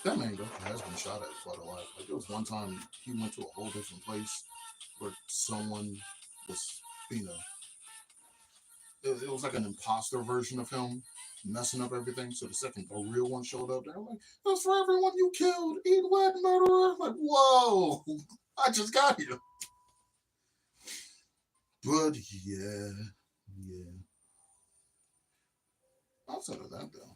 that man Goku has been shot at quite a lot. Like, there was one time he went to a whole different place where someone was being it was like an imposter version of him messing up everything. So the second the real one showed up, they're like, "That's for everyone you killed, eat lead, murderer." I'm like, whoa, I just got here. But yeah. Outside of that, though.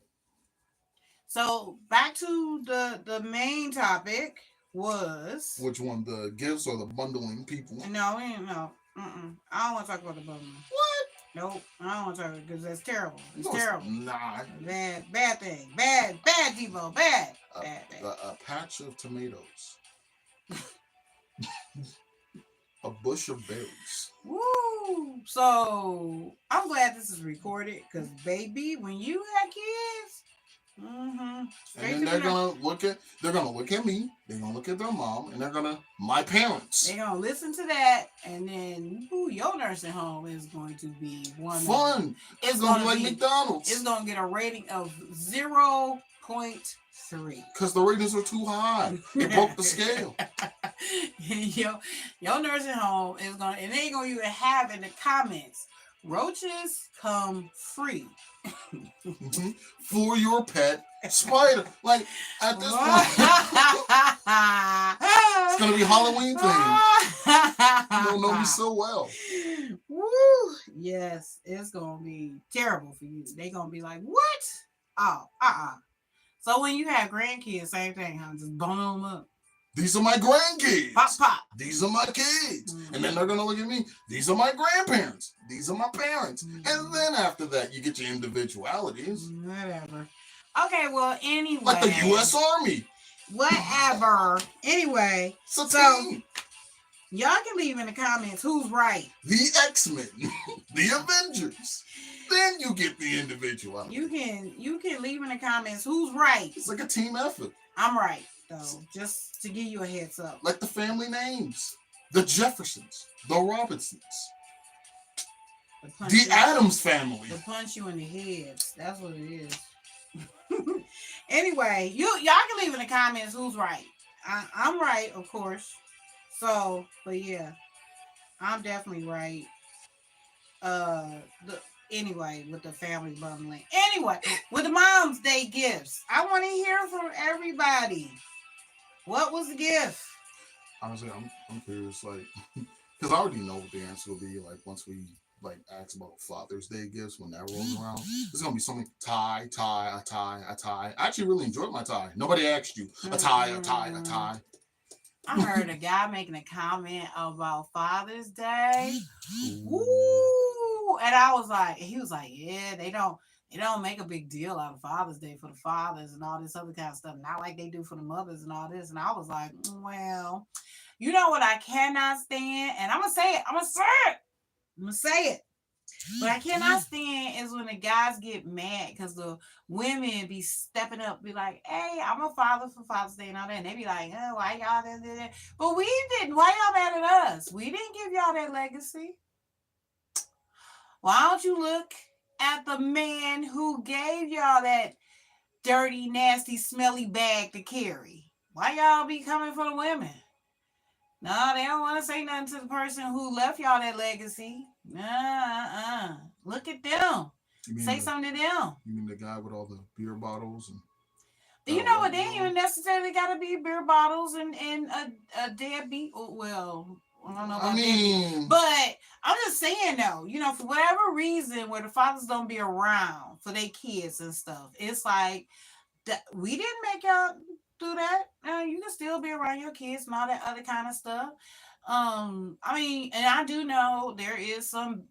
So back to the main topic was which one, the gifts or the bundling people? No, we ain't no. I don't want to talk about the bundling. What? Nope, I don't want to talk about it because that's terrible. It's terrible. Nah. Bad thing. Bad, Devo. Bad. A patch of tomatoes. A bush of berries. Woo! So I'm glad this is recorded because, baby, when you had kids, and then they're gonna look at me. They're gonna look at their mom, and they're gonna my parents. They're gonna listen to that, and then your nursing home is going to be fun. It's gonna be like McDonald's. It's gonna get a rating of 0.3 because the ratings are too high. It broke the scale. Your nursing home is gonna, and they ain't gonna even have in the comments, roaches come free. For your pet spider. Like, at this point, it's gonna be Halloween thing. You don't know me so well. Woo! Yes, it's gonna be terrible for you. They gonna be like, what? Oh, So when you have grandkids, same thing, huh? Just bone them up. These are my grandkids. Pop. These are my kids. And then they're going to look at me. These are my grandparents. These are my parents. And then after that, you get your individualities. Whatever. Okay, well, anyway. Like the U.S. Army. Whatever. Anyway. So y'all can leave in the comments who's right. The X-Men. The Avengers. Then you get the individuality. You can leave in the comments who's right. It's like a team effort. I'm right. So, just to give you a heads up. Like the family names. The Jeffersons. The Robinsons. The Addams family. To punch you in the head. That's what it is. Anyway, y'all can leave in the comments who's right. I'm right, of course. So, but yeah. I'm definitely right. Anyway, with the family bundling. Anyway, with the Mom's Day gifts. I want to hear from everybody. What was the gift? Honestly, I'm curious, like, because I already know what the answer will be. Like, once we like ask about Father's Day gifts, when that rolls around, there's gonna be something a tie. I actually really enjoyed my tie. Nobody asked you a tie. I heard a guy making a comment about Father's Day. Ooh, and I was like, he was like, yeah, they don't make a big deal out of Father's Day for the fathers and all this other kind of stuff. Not like they do for the mothers and all this. And I was like, well, you know what I cannot stand? And I'm going to say it. What I cannot stand is when the guys get mad because the women be stepping up, be like, hey, I'm a father for Father's Day and all that. And they be like, oh, why y'all did that? But we didn't. Why y'all mad at us? We didn't give y'all that legacy. Why don't you look at the man who gave y'all that dirty, nasty, smelly bag to carry? Why y'all be coming for the women? No, they don't want to say nothing to the person who left y'all that legacy. Look at them. You mean Say something to them. You mean the guy with all the beer bottles and You know what? They ain't even necessarily got to be beer bottles and a deadbeat. Well, I don't know about that. But I'm just saying though, for whatever reason, where the fathers don't be around for their kids and stuff, it's like that we didn't make y'all do that. You can still be around your kids and all that other kind of stuff. And I do know there is some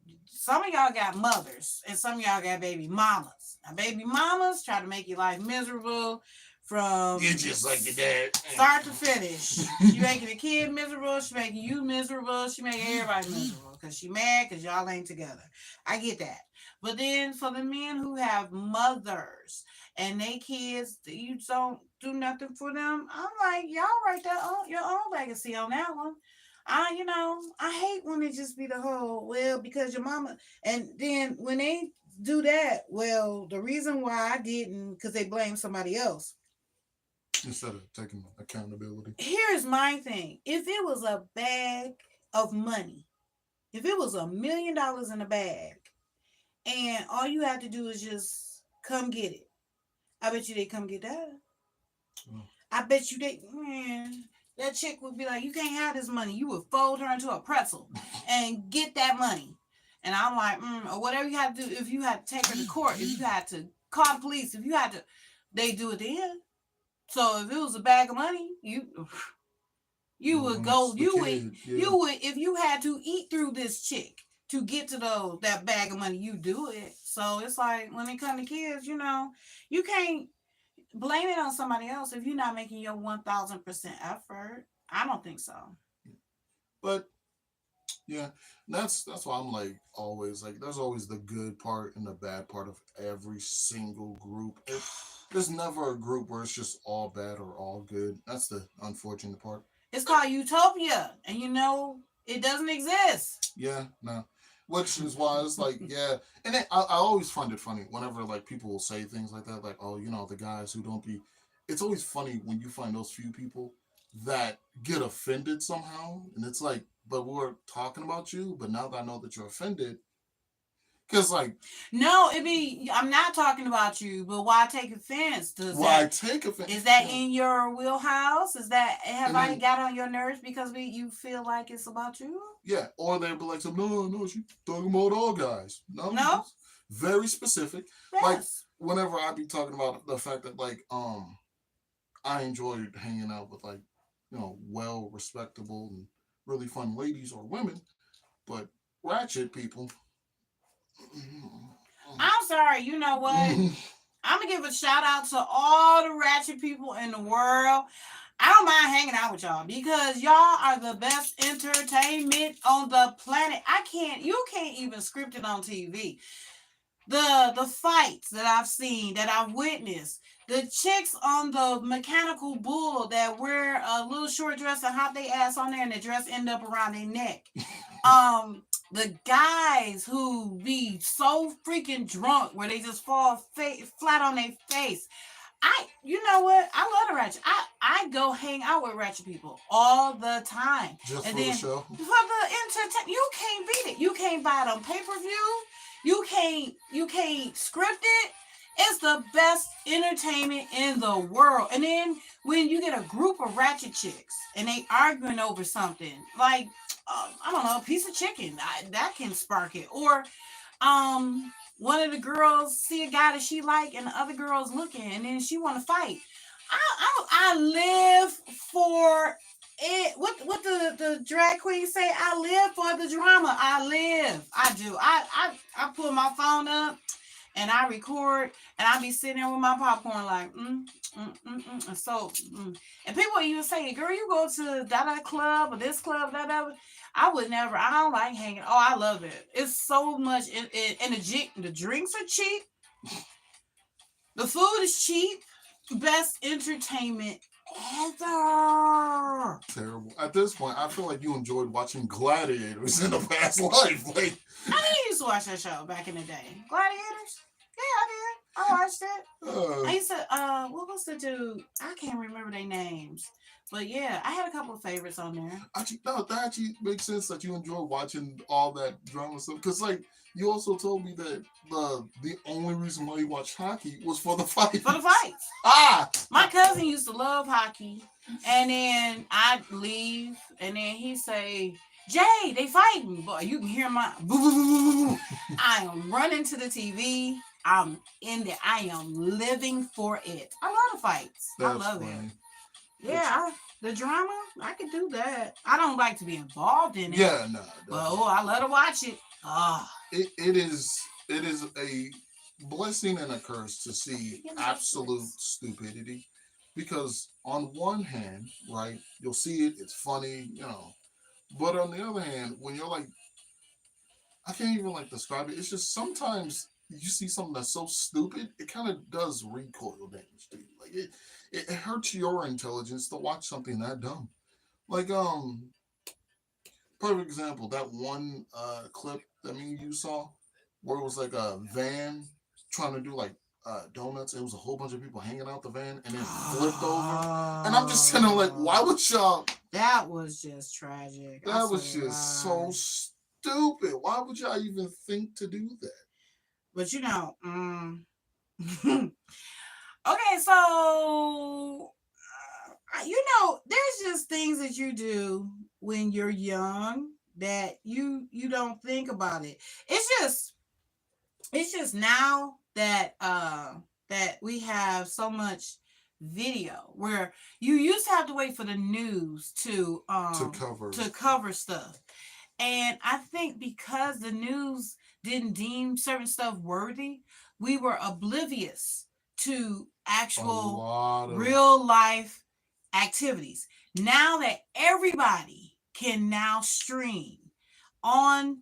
of y'all got mothers and some of y'all got baby mamas. Now, baby mamas try to make your life miserable from you're just like your dad. Start to finish. She making the kid miserable, she making you miserable, she making everybody miserable because she mad because y'all ain't together. I get that. But then for the men who have mothers and they kids, you don't do nothing for them. I'm like, y'all write your own legacy on that one. I hate when it just be the whole, well, because your mama, and then when they do that, well, the reason why I didn't, because they blame somebody else. Instead of taking accountability. Here's my thing. If it was a bag of money, if it was $1 million in a bag, and all you have to do is just come get it, I bet you they come get that. Oh. I bet you that chick would be like, you can't have this money. You would fold her into a pretzel and get that money. And I'm like, or whatever you had to do. If you had to take her to court, if you had to call the police, if you had to, they do it then. So if it was a bag of money, you would go, you would, if you had to eat through this chick to get to that bag of money, you do it. So it's like, when it comes to kids, you can't blame it on somebody else if you're not making your 1,000% effort. I don't think so. But yeah, that's why I'm like always like there's always the good part and the bad part of every single group. There's never a group where it's just all bad or all good. That's the unfortunate part. It's called utopia, and it doesn't exist. Yeah, no. Which is why it's like, yeah. And I always find it funny whenever like people will say things like that, like, oh, the guys who don't be. It's always funny when you find those few people that get offended somehow, and it's like, but we're talking about you, but now that I know that you're offended, because like, no, I'm not talking about you, but why take offense? Take offense? Is that in your wheelhouse? Is that have I got on your nerves because you feel like it's about you? Yeah, or they'll be like, no, she's talking about all guys. No, very specific. Yes. Like whenever I be talking about the fact that like I enjoyed hanging out with like well respectable and really fun ladies or women, but ratchet people. I'm sorry, you know what? I'm gonna give a shout out to all the ratchet people in the world. I don't mind hanging out with y'all because y'all are the best entertainment on the planet. You can't even script it on TV. The fights that I've seen, that I've witnessed, the chicks on the mechanical bull that wear a little short dress and hop their ass on there and the dress end up around their neck. The guys who be so freaking drunk where they just fall flat on their face. You know what? I love the ratchet. I go hang out with ratchet people all the time. Just and for the show? For the entertainment. You can't beat it. You can't buy it on pay-per-view. You can't script it. It's the best entertainment in the world. And then when you get a group of ratchet chicks and they arguing over something, like, I don't know, a piece of chicken, that can spark it. Or one of the girls see a guy that she like and the other girl's looking and then she want to fight. I live for it. What the drag queen say? I live for the drama. I do. I pull my phone up and I record and I be sitting there with my popcorn like and so and people even say, girl, you go to that club or this club, that. I would never. I don't like hanging. Oh, I love it. It's so much. And the drinks are cheap. The food is cheap. Best entertainment ever. Terrible. At this point, I feel like you enjoyed watching Gladiators in a past life. Like, I used to watch that show back in the day. Gladiators? Yeah, I did. I watched it. Uh, I used to what was the dude? I can't remember their names. But yeah, I had a couple of favorites on there. Actually, no, that actually makes sense that you enjoy watching all that drama stuff. Because, like, you also told me that the only reason why you watch hockey was for the fight. For the fights. Ah! My cousin used to love hockey. And then I'd leave, and then he'd say, Jay, they fighting. Boy, you can hear my boo, boo, boo, boo, boo. I am running to the TV. I'm in there. I am living for it. I love the fights. I love it. Yeah, the drama, I could do that. I don't like to be involved in it. Yeah, no. But I love to watch it. It is a blessing and a curse to see absolute stupidity. Because on one hand, right, you'll see it, it's funny, you know. But on the other hand, when you're like, I can't even like describe it. It's just sometimes you see something that's so stupid, it kind of does recoil damage to you. Like it hurts your intelligence to watch something that dumb. Like perfect example, that one clip that me and you saw, where it was like a van trying to do like donuts. It was a whole bunch of people hanging out the van and then flipped over. And I'm just sitting there like, why would y'all? That was just tragic. That was just so stupid. Why would y'all even think to do that? But you know, okay, so you know, there's just things that you do when you're young that you don't think about it. It's just now that that we have so much video where you used to have to wait for the news to cover stuff. And I think because the news didn't deem certain stuff worthy, we were oblivious to actual real life activities. Now that everybody can now stream on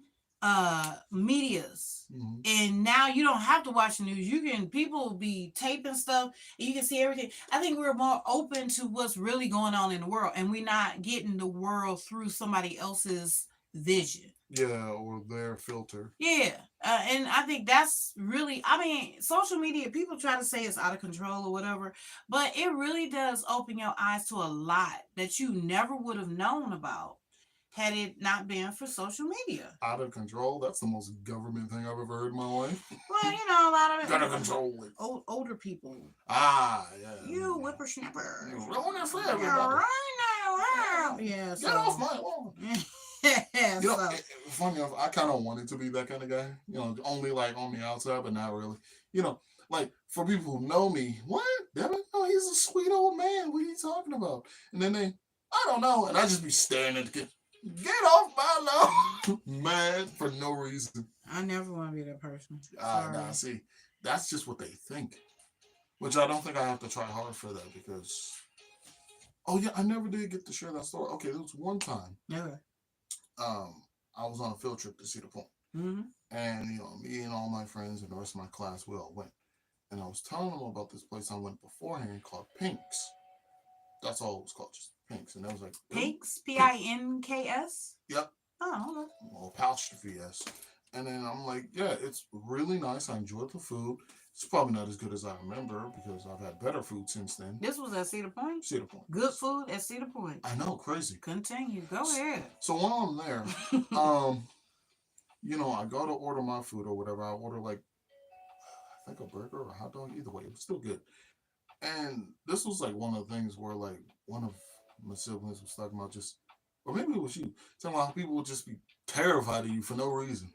medias, and now you don't have to watch the news. People will be taping stuff and you can see everything. I think we're more open to what's really going on in the world, and we're not getting the world through somebody else's vision. Yeah, or their filter. Yeah. And I think that's really, I mean, social media, people try to say it's out of control or whatever, but it really does open your eyes to a lot that you never would have known about had it not been for social media. Out of control? That's the most government thing I've ever heard in my life. Well, you know, a lot of it. Out of control. Older people. Ah, yeah. You whippersnapper. You're ruining it for everybody. Yeah. Get off my lawn. Yeah, you know, funny enough, I kind of wanted to be that kind of guy. You know, only like on the outside, but not really. You know, like for people who know me, what? Devin? No, he's a sweet old man. What are you talking about? And then I don't know, and I just be staring at the kid. Get off my lawn, man, for no reason. I never want to be that person. Nah, see, that's just what they think. Which I don't think I have to try hard for that because. Oh yeah, I never did get to share that story. Okay, there was one time. Never. I was on a field trip to Cedar Point. Mm-hmm. And, you know, me and all my friends and the rest of my class, we all went. And I was telling them about this place I went beforehand called Pink's. That's all it was called, just Pink's. And I was like... Pink's? Pinks? Yep. Oh, okay. Well, apostrophe S. And then I'm like, yeah, it's really nice. I enjoyed the food. It's probably not as good as I remember because I've had better food since then. This was at Cedar Point? Cedar Point. Good food at Cedar Point. I know, crazy. Continue. Go ahead. So while I'm there, you know, I go to order my food or whatever. I order like, I think a burger or a hot dog. Either way, it was still good. And this was like one of the things where like one of my siblings was talking about just, or maybe it was you, talking about how people would just be terrified of you for no reason.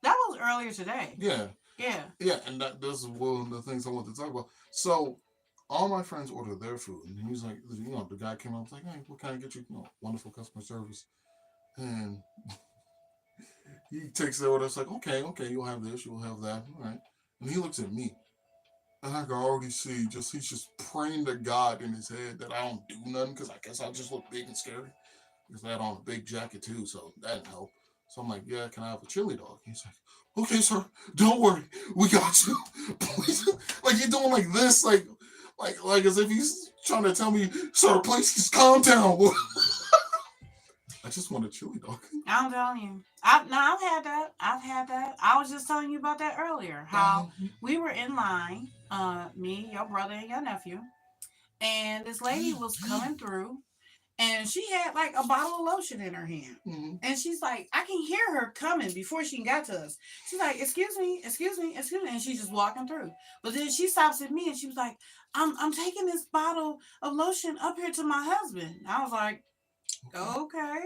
That was earlier today. Yeah. Yeah. Yeah, and this is one of the things I want to talk about. So, all my friends ordered their food, and he was like, you know, the guy came up, was like, hey, what can I get you? You know, wonderful customer service. And he takes the order. It's like, okay, you'll have this, you'll have that. All right. And he looks at me, and I can already see he's just praying to God in his head that I don't do nothing, because I guess I just look big and scary. Because I had on a big jacket, too, so that didn't help. So I'm like, yeah, can I have a chili dog? He's like, okay, sir, don't worry, we got you. Please. Like you're doing like this, like as if he's trying to tell me, sir, please just calm down. I just want a chili dog. I'm telling you. I've had that. I've had that. I was just telling you about that earlier. How we were in line, me, your brother, and your nephew, and this lady was coming through, and she had like a bottle of lotion in her hand. Mm-hmm. And she's like, I can hear her coming before she got to us. She's like, excuse me, excuse me, excuse me. And she's just walking through. But then she stops at me and she was like, I'm taking this bottle of lotion up here to my husband. I was like, okay.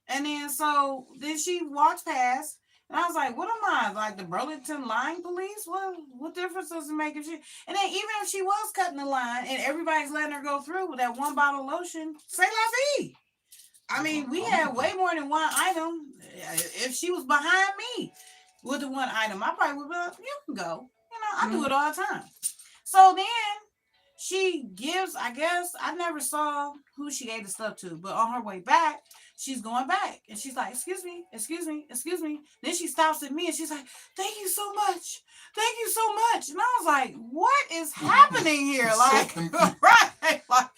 And then she walks past, and I was like, "What am I, like the Burlington Line Police? What difference does it make if she?" And then even if she was cutting the line, and everybody's letting her go through with that one bottle of lotion, say la vie. I mean, we had way more than one item. If she was behind me with the one item, I probably would be like, "You can go." I do it all the time. So then she gives, I guess, I never saw who she gave the stuff to, but on her way back, she's going back and she's like, excuse me, excuse me, excuse me. Then she stops at me and she's like, thank you so much. Thank you so much. And I was like, what is happening here? Like, right. Like,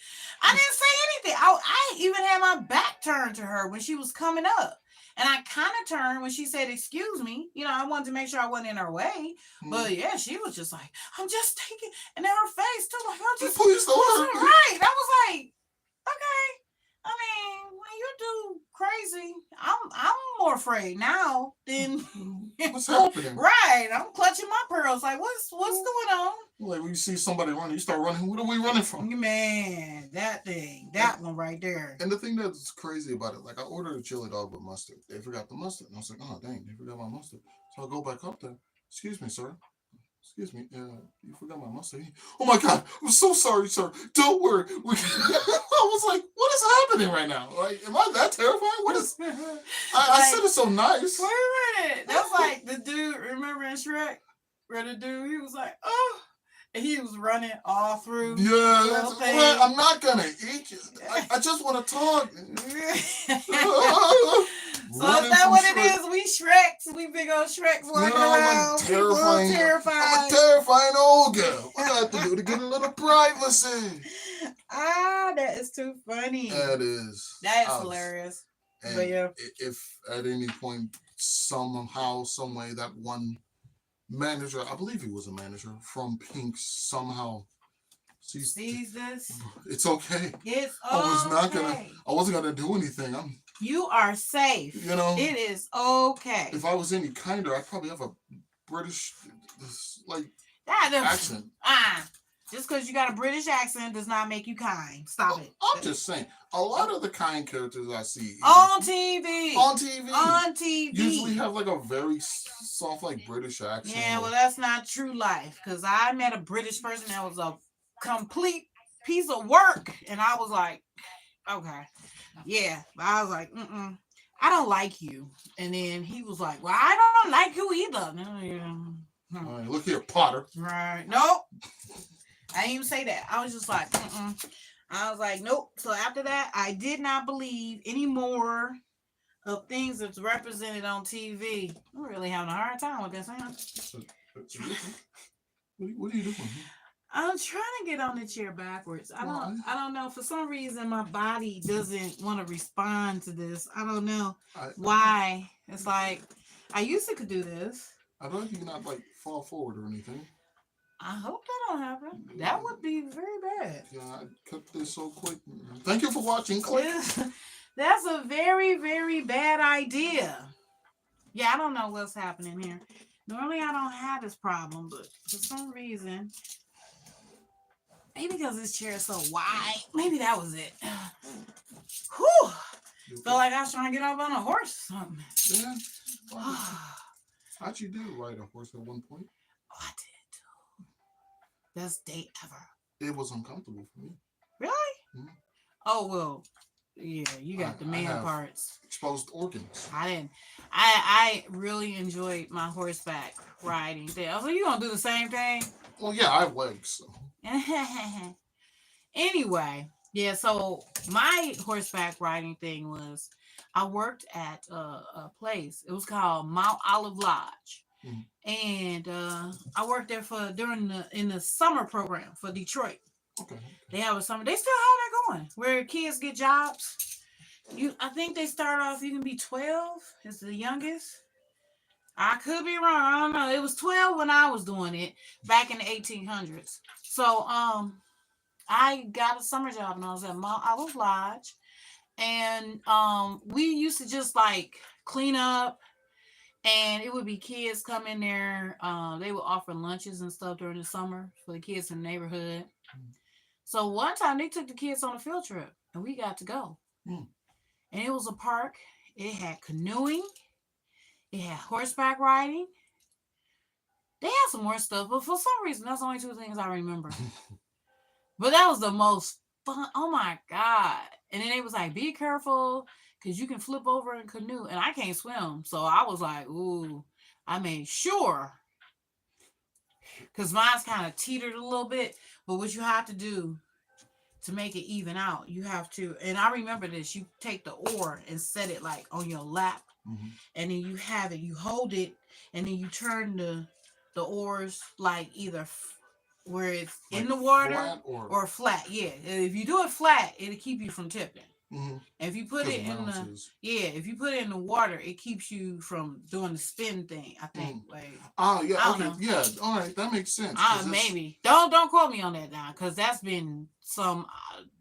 I didn't say anything. I even had my back turned to her when she was coming up. And I kind of turned when she said, excuse me. I wanted to make sure I wasn't in her way. But yeah, she was just like, I'm just taking, and in her face too, like, I'm just, please don't hurt me. Right. I was like, okay. I mean, when you do crazy, I'm more afraid now than what's happening. Right. I'm clutching my pearls. Like, what's going on? Like when you see somebody running, you start running. What are we running from? Man, that one right there. And the thing that's crazy about it, like I ordered a chili dog with mustard. They forgot the mustard. And I was like, oh dang, they forgot my mustard. So I go back up there. Excuse me, sir. Excuse me, you forgot my mustard. Oh my God, I'm so sorry, sir. Don't worry. I was like, what is happening right now? Like, am I that terrifying? What is? I said it so nice. Wait a minute. That's like the dude. Remember in Shrek, where the dude he was like, oh, and he was running all through. Yeah, that's what, I'm not gonna eat you. I just want to talk. So is that what it is? We Shreks. We big old Shreks walking around. I'm a terrifying old girl. What do I have to do to get a little privacy? That is too funny. That is hilarious. And but yeah, if at any point, somehow, some way, that one manager, I believe he was a manager from Pink, somehow sees this. It's okay. It's okay. I wasn't gonna do anything. You are safe. It is okay. If I was any kinder, I'd probably have a British accent. Just because you got a British accent does not make you kind. Stop it. I'm just saying, a lot of the kind characters I see on TV usually have like a very soft, like British accent. Yeah, well, that's not true life. Because I met a British person that was a complete piece of work, and I was like, okay, yeah. I was like, I don't like you. And then he was like, well, I don't like you either. All right, look here, Potter. Right. Nope. I didn't even say that. I was just like, I was like, nope. So after that, I did not believe any more of things that's represented on TV. I'm really having a hard time with this, huh? What are you doing? I'm trying to get on the chair backwards. I don't know. For some reason, my body doesn't want to respond to this. I don't know why. It's like I used to could do this. I don't think you cannot like fall forward or anything. I hope that don't happen. That would be very bad. Yeah, I cut this so quick. Thank you for watching. Click. That's a very, very bad idea. Yeah, I don't know what's happening here. Normally, I don't have this problem, but for some reason, maybe because this chair is so wide, maybe that was it. Whew. Felt like I was trying to get up on a horse or something. Yeah. How'd you do ride a horse at one point? Oh, I did. Best date ever. It was uncomfortable for me. Really? Mm-hmm. Oh, well, yeah, you got the man parts. Exposed organs. I didn't. I really enjoyed my horseback riding thing. I was like, you gonna do the same thing? Well, yeah, I have legs. So. Anyway, yeah, so my horseback riding thing was I worked at a place. It was called Mount Olive Lodge. And I worked there in the summer program for Detroit. Okay. They have a summer. They still have that going where kids get jobs I think they start off. You can be 12. Is the youngest. I could be wrong. I don't know. It was 12 when I was doing it back in the 1800s. So I got a summer job and I was at Mount Olive Lodge, and we used to just like clean up, and it would be kids come in there. They would offer lunches and stuff during the summer for the kids in the neighborhood. So one time they took the kids on a field trip and we got to go. Mm. And it was a park. It had canoeing, it had horseback riding. They had some more stuff, but for some reason, that's the only two things I remember. But that was the most fun. Oh my God. And then they was like, be careful because you can flip over in canoe. And I can't swim. So I was like, ooh, I made sure. Because mine's kind of teetered a little bit. But what you have to do to make it even out, you have to, and I remember this, you take the oar and set it like on your lap. Mm-hmm. And then you have it, you hold it, and then you turn the oars like either where it's like in the water or flat. Yeah, if you do it flat, it'll keep you from tipping. Mm-hmm. If you put it in if you put it in the water, it keeps you from doing the spin thing. I think. Oh yeah, okay, yeah, all right, that makes sense. Maybe don't quote me on that now, because that's been some.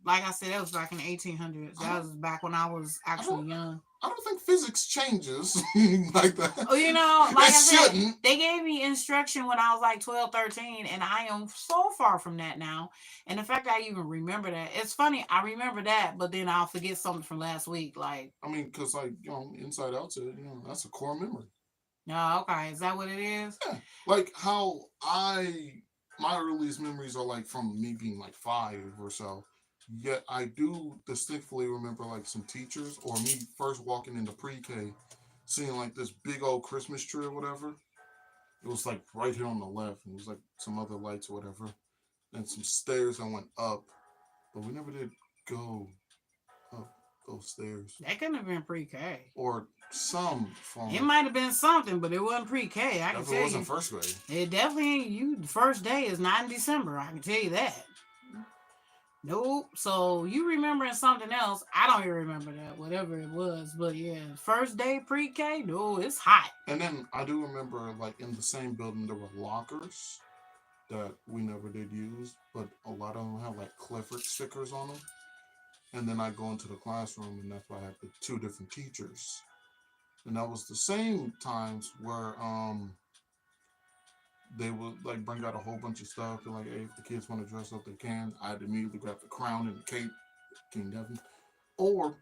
Like I said, that was back in the 1800s. That was back when I was actually young. I don't think physics changes like that. Oh, you know, like I said, they gave me instruction when I was like 12, 13, and I am so far from that now. And the fact that I even remember that, it's funny, I remember that, but then I'll forget something from last week. Like, I mean, because like, you know, Inside Out, you know, that's a core memory. Oh, okay. Is that what it is? Yeah. Like how my earliest memories are like from me being like 5 or so. Yet I do distinctly remember like some teachers or me first walking into pre-K, seeing like this big old Christmas tree or whatever. It was like right here on the left. It was like some other lights or whatever. And some stairs that went up. But we never did go up those stairs. That couldn't have been pre-K. Or some form. It might have been something, but it wasn't pre-K. I can tell you. It wasn't first grade. It definitely ain't you. The first day is not in December. I can tell you that. Nope. So you remembering something else? I don't even remember that, whatever it was. But yeah, first day pre-K, no, it's hot. And then I do remember, like in the same building, there were lockers that we never did use, but a lot of them have like Clifford stickers on them. And then I go into the classroom, and that's why I had the 2 different teachers. And that was the same times where they would like bring out a whole bunch of stuff. And like, hey, if the kids want to dress up, they can. I'd immediately grab the crown and the cape, King Devin. Or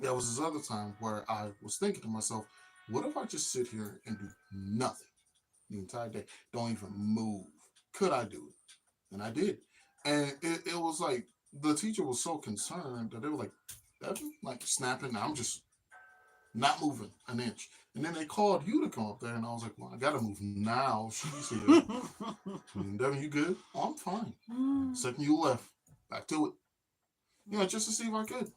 there was this other time where I was thinking to myself, what if I just sit here and do nothing the entire day? Don't even move. Could I do it? And I did. And it was like, the teacher was so concerned that they were like, Devin, like snapping. I'm just not moving an inch. And then they called you to come up there, and I was like, well, I gotta move now. She's here. Devin, you good? Oh, I'm fine. Second you left, back to it. You know, just to see if I could.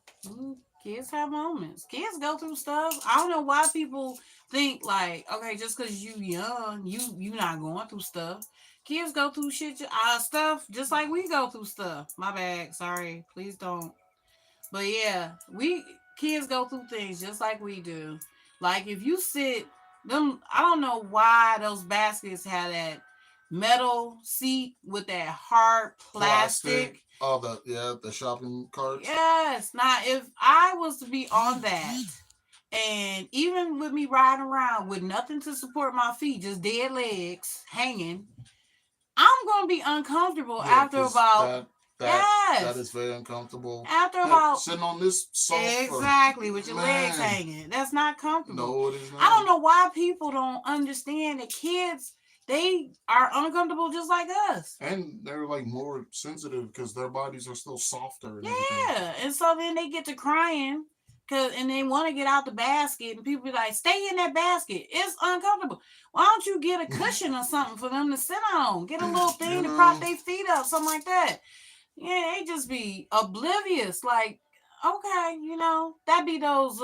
Kids have moments. Kids go through stuff. I don't know why people think like, okay, just because you young, you not going through stuff. Kids go through stuff just like we go through stuff. My bad. Sorry. Please don't. But yeah, kids go through things just like we do. Like if you sit them, I don't know why those baskets have that metal seat with that hard plastic. Oh, the shopping carts. Yes. Now, if I was to be on that, and even with me riding around with nothing to support my feet, just dead legs hanging, I'm gonna be uncomfortable after about. That is very uncomfortable. After about sitting on this sofa. Exactly, with your legs hanging. That's not comfortable. No, it is not. I don't know why people don't understand that kids, they are uncomfortable just like us. And they're like more sensitive because their bodies are still softer. And and so then they get to crying and they want to get out the basket, and people be like, stay in that basket. It's uncomfortable. Why don't you get a cushion or something for them to sit on? Get a little thing to prop their feet up, something like that. Yeah, they just be oblivious. Like, okay, you know, that be those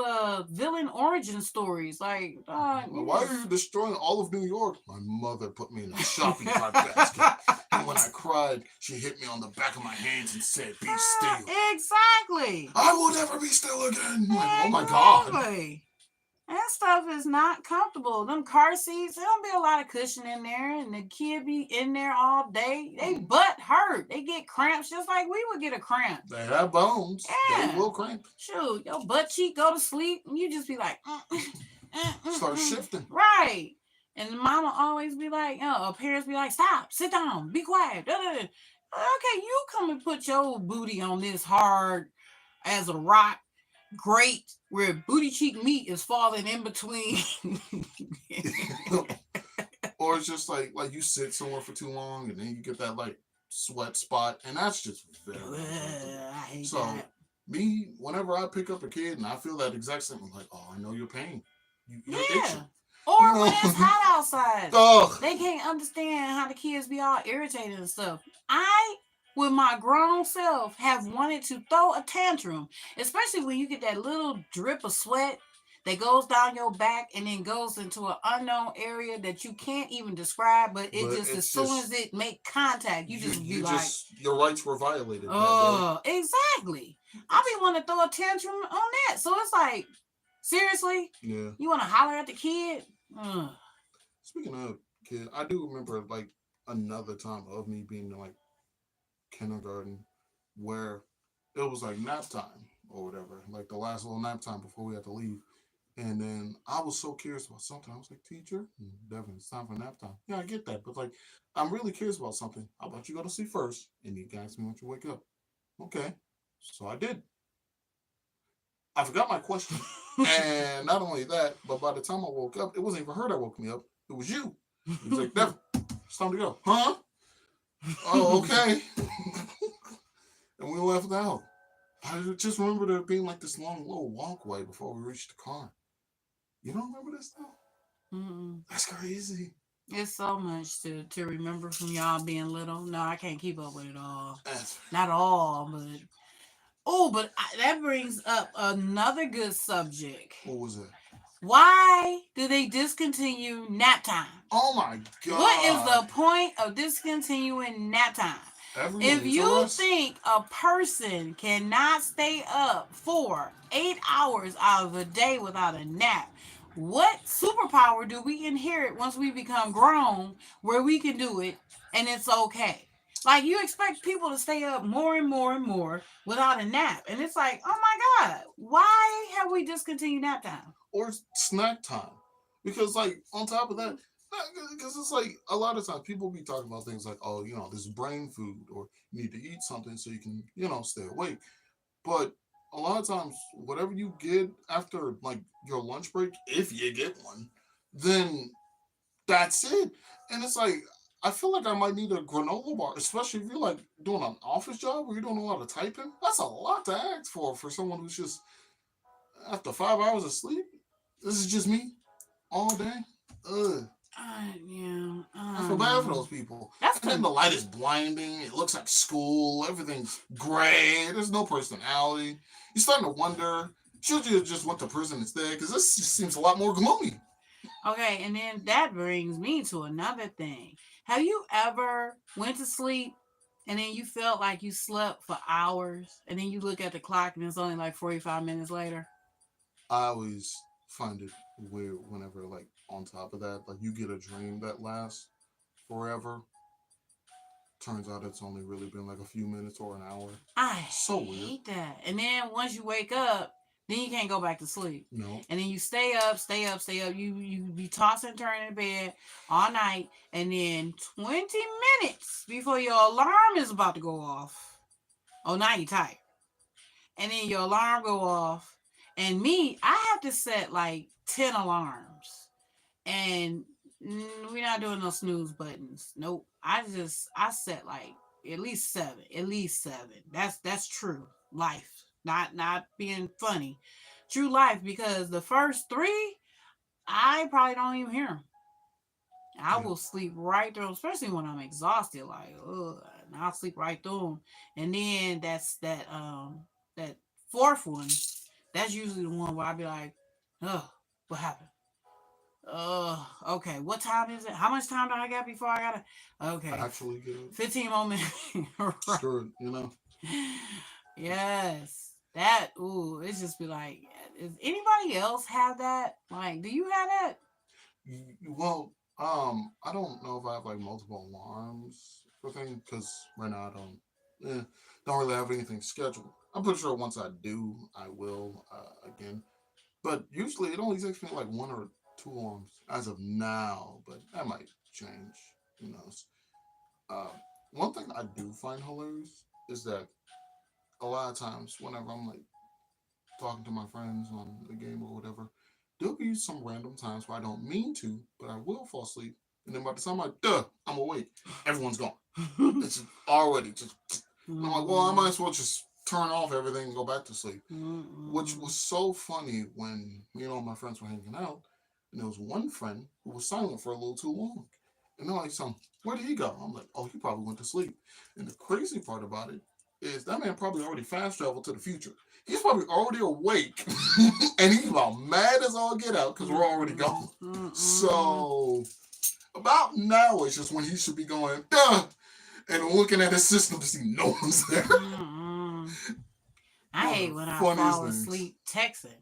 villain origin stories. Like, why are you destroying all of New York? My mother put me in a shopping cart basket. And when I cried, she hit me on the back of my hands and said, "Be still." Exactly. I will never be still again. Like, oh my God. Exactly. That stuff is not comfortable. Them car seats, there don't be a lot of cushion in there, and the kid be in there all day. They butt hurt. They get cramps just like we would get a cramp. They have bones. Yeah. They will cramp. Shoot, your butt cheek go to sleep, and you just be like, Start shifting. Right. And mama always be like, parents be like, stop, sit down, be quiet. Okay, you come and put your booty on this hard as a rock grate where booty cheek meat is falling in between. Or it's just like you sit somewhere for too long and then you get that like sweat spot, and that's just very I hate so that. Me, whenever I pick up a kid and I feel that exact same, I'm like, oh, I know your pain. You're itching. Or when it's hot outside. Ugh. They can't understand how the kids be all irritated and stuff. I, with my grown self, have wanted to throw a tantrum, especially when you get that little drip of sweat that goes down your back and then goes into an unknown area that you can't even describe, but as soon as it make contact, you just be like, your rights were violated. Oh, exactly. I be wanting to throw a tantrum on that. So it's like, seriously? Yeah. You want to holler at the kid? Speaking of kid, I do remember like another time of me being in like kindergarten where it was like nap time or whatever, like the last little nap time before we had to leave. And then I was so curious about something. I was like, teacher, Devin, it's time for nap time. Yeah, I get that. But like, I'm really curious about something. How about you go to sleep first and you can ask me when you wake up? Okay. So I did. I forgot my question. And not only that, but by the time I woke up, it wasn't even her that woke me up. It was you. He was like, Devin, it's time to go. Huh? Oh, okay. And we left out. I just remember there being like this long little walkway before we reached the car. You don't remember this stuff? That's crazy. It's so much to remember from y'all being little. No, I can't keep up with it all. Not all, but... Oh, but that brings up another good subject. What was it? Why do they discontinue nap time? Oh my God. What is the point of discontinuing nap time? If you think a person cannot stay up for 8 hours out of a day without a nap, what superpower do we inherit once we become grown where we can do it and it's okay? Like, you expect people to stay up more and more and more without a nap. And it's like, oh my God, why have we discontinued nap time? Or snack time. Because, like, on top of that, because it's like a lot of times people be talking about things like, oh, this is brain food, or you need to eat something so you can, stay awake. But a lot of times, whatever you get after, like, your lunch break, if you get one, then that's it. And it's like, I feel like I might need a granola bar, especially if you're like doing an office job where you're doing a lot of typing. That's a lot to ask for someone who's just after 5 hours of sleep. This is just me all day. Ugh. Yeah. I feel bad for those people. And then the light is blinding. It looks like school. Everything's gray. There's no personality. You're starting to wonder, should you have just went to prison instead? Because this just seems a lot more gloomy. Okay, and then that brings me to another thing. Have you ever went to sleep and then you felt like you slept for hours and then you look at the clock and it's only like 45 minutes later? I always find it weird whenever, like, on top of that, like, you get a dream that lasts forever. Turns out it's only really been like a few minutes or an hour. I hate that. And then once you wake up, then you can't go back to sleep. No. And then you stay up. You be tossing and turning in bed all night. And then 20 minutes before your alarm is about to go off. Oh, now you're tired. And then your alarm go off. And me, I have to set like 10 alarms. And we're not doing no snooze buttons. Nope. I set like at least 7. At least 7. That's true life. Not being funny. True life, because the first 3, I probably don't even hear them. I will sleep right through them, especially when I'm exhausted. Like, ugh, and I'll sleep right through them. And then that 4th one, that's usually the one where I'll be like, oh, what happened? Okay. What time is it? How much time do I got before I gotta? Okay, Actually get it. 15 more minutes. Right. Screw it, you know. Yes. That. Ooh. It's just be like. Does anybody else have that? Like, do you have that? Well, I don't know if I have like multiple alarms for things because right now don't really have anything scheduled. I'm pretty sure once I do, I will again. But usually it only takes me like one or two alarms as of now, but that might change. Who knows? Uh, One thing I do find hilarious is that a lot of times whenever I'm like talking to my friends on the game or whatever, there'll be some random times where I don't mean to, but I will fall asleep. And then by the time I'm awake, everyone's gone. It's already just. And I'm like, well, I might as well just turn off everything and go back to sleep. Which was so funny when my friends were hanging out, and there was one friend who was silent for a little too long. And they're like, "So, where did he go?" I'm like, "Oh, he probably went to sleep." And the crazy part about it is that man probably already fast traveled to the future. He's probably already awake, and he's about mad as all get out because we're already gone. So about now is just when he should be going, duh, and looking at his system to see no one's there. I One of hate the when I funniest fall things. asleep texting.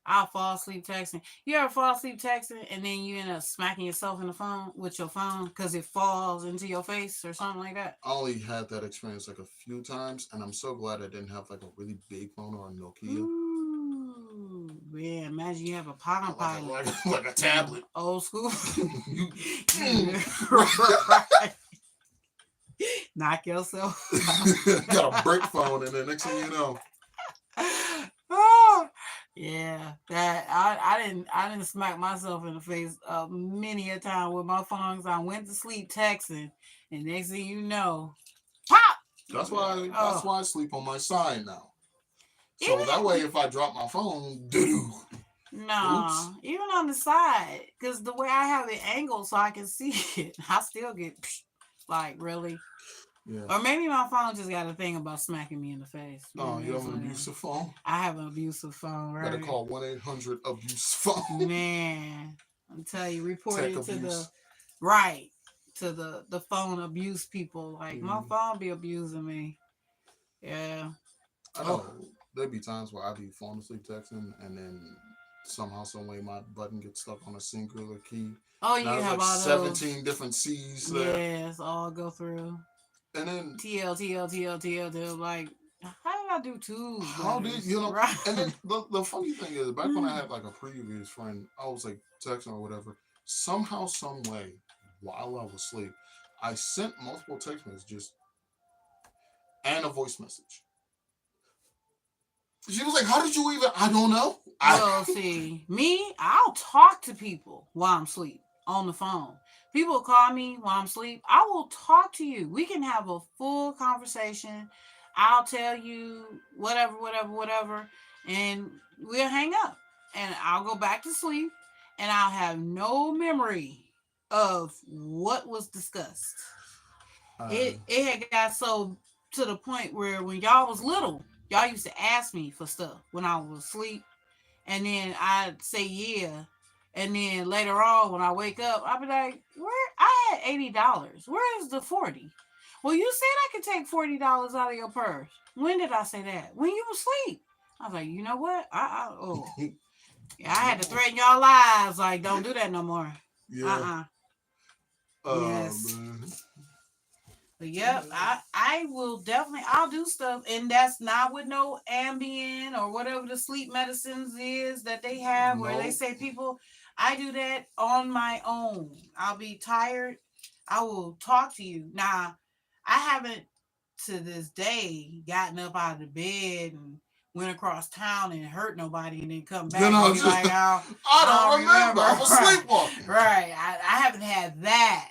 I'll fall asleep texting. You ever fall asleep texting and then you end up smacking yourself in the phone with your phone because it falls into your face or something like that? I only had that experience like a few times, and I'm so glad I didn't have like a really big phone or a Nokia, Ooh, man! Imagine you have a Palm like a Pilot, like a, like a tablet. old school. You Right. Knock yourself out. got a brick phone, and then next thing you know, Oh, yeah, that I didn't smack myself in the face many a time with my phones. I went to sleep texting, and next thing you know, pop. that's Oh, why I sleep on my side now. So that way, even if I drop my phone, doo oops. no, even on the side, because the way I have it angled so I can see it, I still get like really. Yeah. Or maybe my phone just got a thing about smacking me in the face. Oh, Maybe you that's have an what it is. abusive phone? I have an abusive phone, Better right? call 1-800 abuse phone. Man, I'm telling you, report Tech it to the abuse. right to the phone abuse people. Like my Mm. phone be abusing me. Yeah. I Oh. know there'd be times where I'd be falling asleep texting, and then somehow, some way, my button gets stuck on a singular key. Oh, Now you there's have like all those. 17 different C's there, Yes, all go through. and then TL. Like, how did I do two how did letters? Right. And then the funny thing is, back when I had like a previous friend, I was like texting or whatever. Somehow, some way, while I was asleep, I sent multiple text messages and a voice message. She was like, "How did you even?" I don't know. Well, see, me, I'll talk to people while I'm asleep on the phone. People call me while I'm asleep. I will talk to you. We can have a full conversation. I'll tell you whatever, and we'll hang up. And I'll go back to sleep, and I'll have no memory of what was discussed. It had got so to the point where when y'all was little, y'all used to ask me for stuff when I was asleep, and then I'd say yeah, and then later on when I wake up, I'd be like, "Where I had $80? Where is the 40? Well, you said I could take $40 out of your purse. When did I say that? When you was asleep." I was like, "You know what? Yeah, I had to threaten y'all lives. Like, don't do that no more. Yeah. Yes. Man. But yep, I will definitely I'll do stuff, and that's not with no Ambien or whatever the sleep medicines is that they have, where they No. say people. I do that on my own. I'll be tired. I will talk to you. Now, I haven't to this day gotten up out of the bed and went across town and hurt nobody and then come back and be like, "Oh, I I don't don't remember. remember." I was sleepwalking. Right. I haven't had that.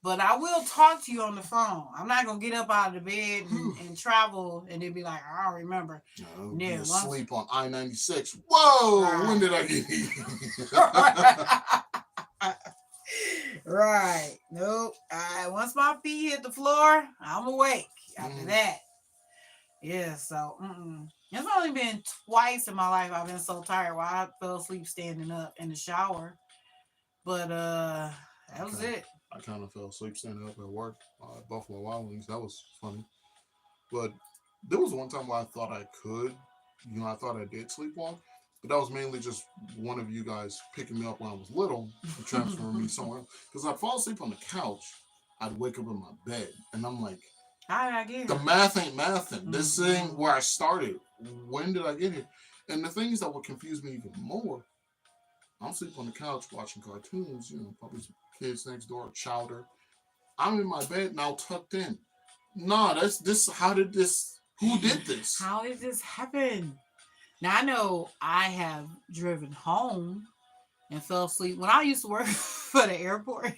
But I will talk to you on the phone. I'm not gonna get up out of the bed and travel and then be like, I don't remember. No, Yeah, be once, asleep on I-96. Whoa! right. When did I get here? Right. Nope. Once my feet hit the floor, I'm awake. After that, yeah. So, it's only been twice in my life I've been so tired where I fell asleep standing up in the shower. But that was it. I kind of fell asleep standing up at work at Buffalo Wild Wings. That was funny. But there was one time where I thought I could, I thought I did sleepwalk, but that was mainly just one of you guys picking me up when I was little and transferring me somewhere else. Because I'd fall asleep on the couch, I'd wake up in my bed, and I'm like, I get the it. math ain't mathing. This ain't where I started. When did I get here? And the things that would confuse me even more, I'm sleeping on the couch watching cartoons, probably some kids next door, chowder. I'm in my bed now tucked in. Nah, that's this. How did this? Who did this? How did this happen? Now I know I have driven home and fell asleep when I used to work for the airport.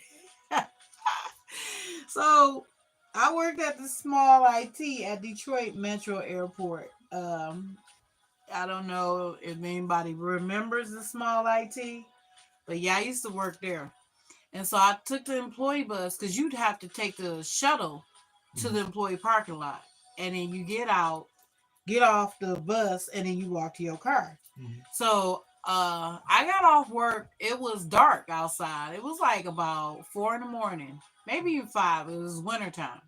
So I worked at the small IT at Detroit Metro Airport. I don't know if anybody remembers the small IT, but yeah, I used to work there. And so I took the employee bus because you'd have to take the shuttle to the employee parking lot. And then you get out, get off the bus, and then you walk to your car. Mm-hmm. So I got off work. It was dark outside. It was like about 4 in the morning, maybe even 5. It was wintertime.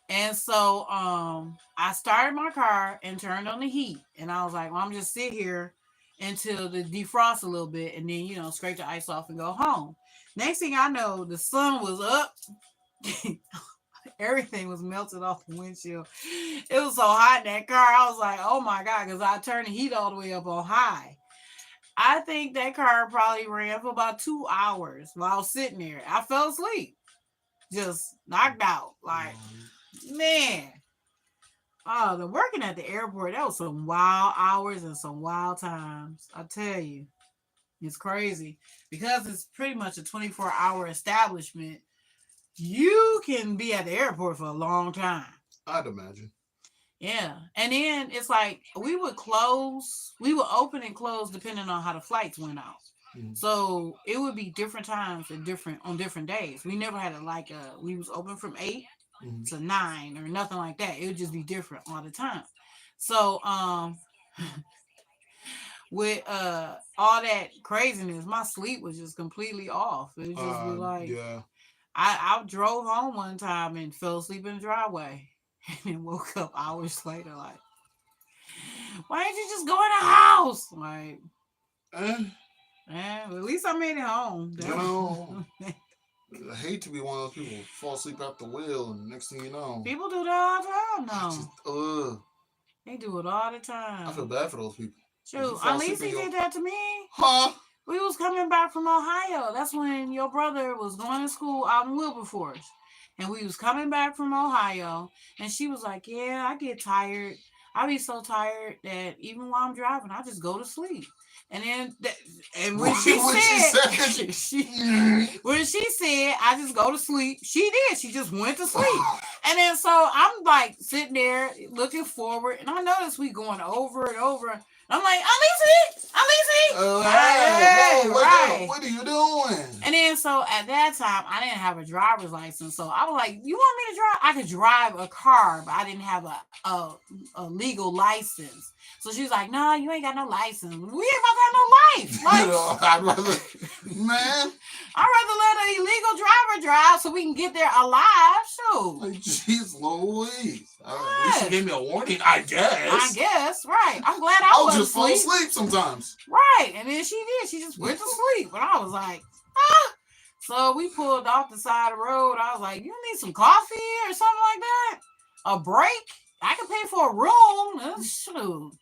And so I started my car and turned on the heat. And I was like, well, I'm just sit here until the defrost a little bit and then, scrape the ice off and go home. Next thing I know, the sun was up. Everything was melted off the windshield. It was so hot in that car. I was like, oh my God, because I turned the heat all the way up on high. I think that car probably ran for about 2 hours while I was sitting there. I fell asleep, just knocked out. Like, man. Oh, the working at the airport, that was some wild hours and some wild times. I tell you, it's crazy. Because it's pretty much a 24-hour establishment, you can be at the airport for a long time. I'd imagine. Yeah. And then it's like we would open and close depending on how the flights went out. Mm-hmm. So it would be different times and on different days. We never had we was open from 8 to 9 or nothing like that. It would just be different all the time. So with all that craziness, my sleep was just completely off. It would just be like, yeah. I drove home one time and fell asleep in the driveway and then woke up hours later like, why didn't you just go in the house? Like, well, at least I made it home. I hate to be one of those people who fall asleep at the wheel and next thing you know. People do that all the time now. They do it all the time. I feel bad for those people. Shoot, Alicia did that to me. Huh? We was coming back from Ohio. That's when your brother was going to school out in Wilberforce. And we was coming back from Ohio. And she was like, yeah, I get tired. I be so tired that even while I'm driving, I just go to sleep. And then, when she said, I just go to sleep, she did. She just went to sleep. And then so I'm like sitting there looking forward, and I noticed we going over and over. I'm like, Alicia. Hey, right. What are you doing? And then so at that time, I didn't have a driver's license. So I was like, you want me to drive? I could drive a car, but I didn't have a legal license. So she was like, no, you ain't got no license. We ain't about to have no life. Like, I'd rather let an illegal driver drive so we can get there alive. Shoot. Like, jeez Louise. At least you gave me a warning, I guess. Right. I'm glad I'll just fall asleep sometimes. Right. And then she did. She just went to sleep. But I was like, ah. So we pulled off the side of the road. I was like, you need some coffee or something like that? A break? I can pay for a room. Shoot.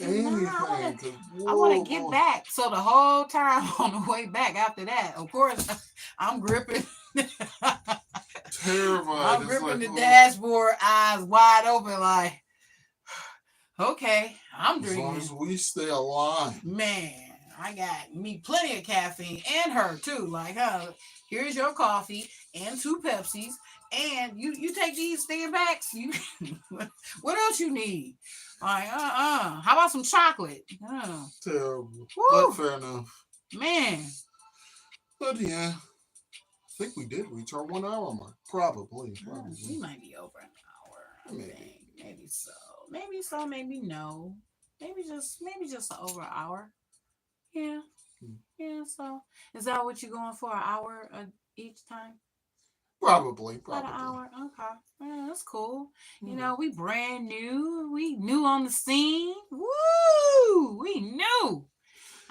I want to get back. So the whole time on the way back after that, of course, I'm gripping. Terrified. I'm gripping the dashboard, eyes wide open, like, okay, I'm drinking. As long as we stay alive. Man, I got me plenty of caffeine and her too. Like, here's your coffee and 2 Pepsis. And you take these stand backs. What else you need? Like, How about some chocolate? Terrible. Woo. But fair enough. Man. But yeah, I think we did reach our 1 hour mark. Probably. We might be over an hour. Maybe so. Maybe so. Maybe no. Maybe just over an hour. Yeah. Yeah, so is that what you're going for? An hour each time? Probably, About an probably. hour? Okay. Yeah, that's cool. You Mhm. know, we brand new. We new on the scene. Woo! We new.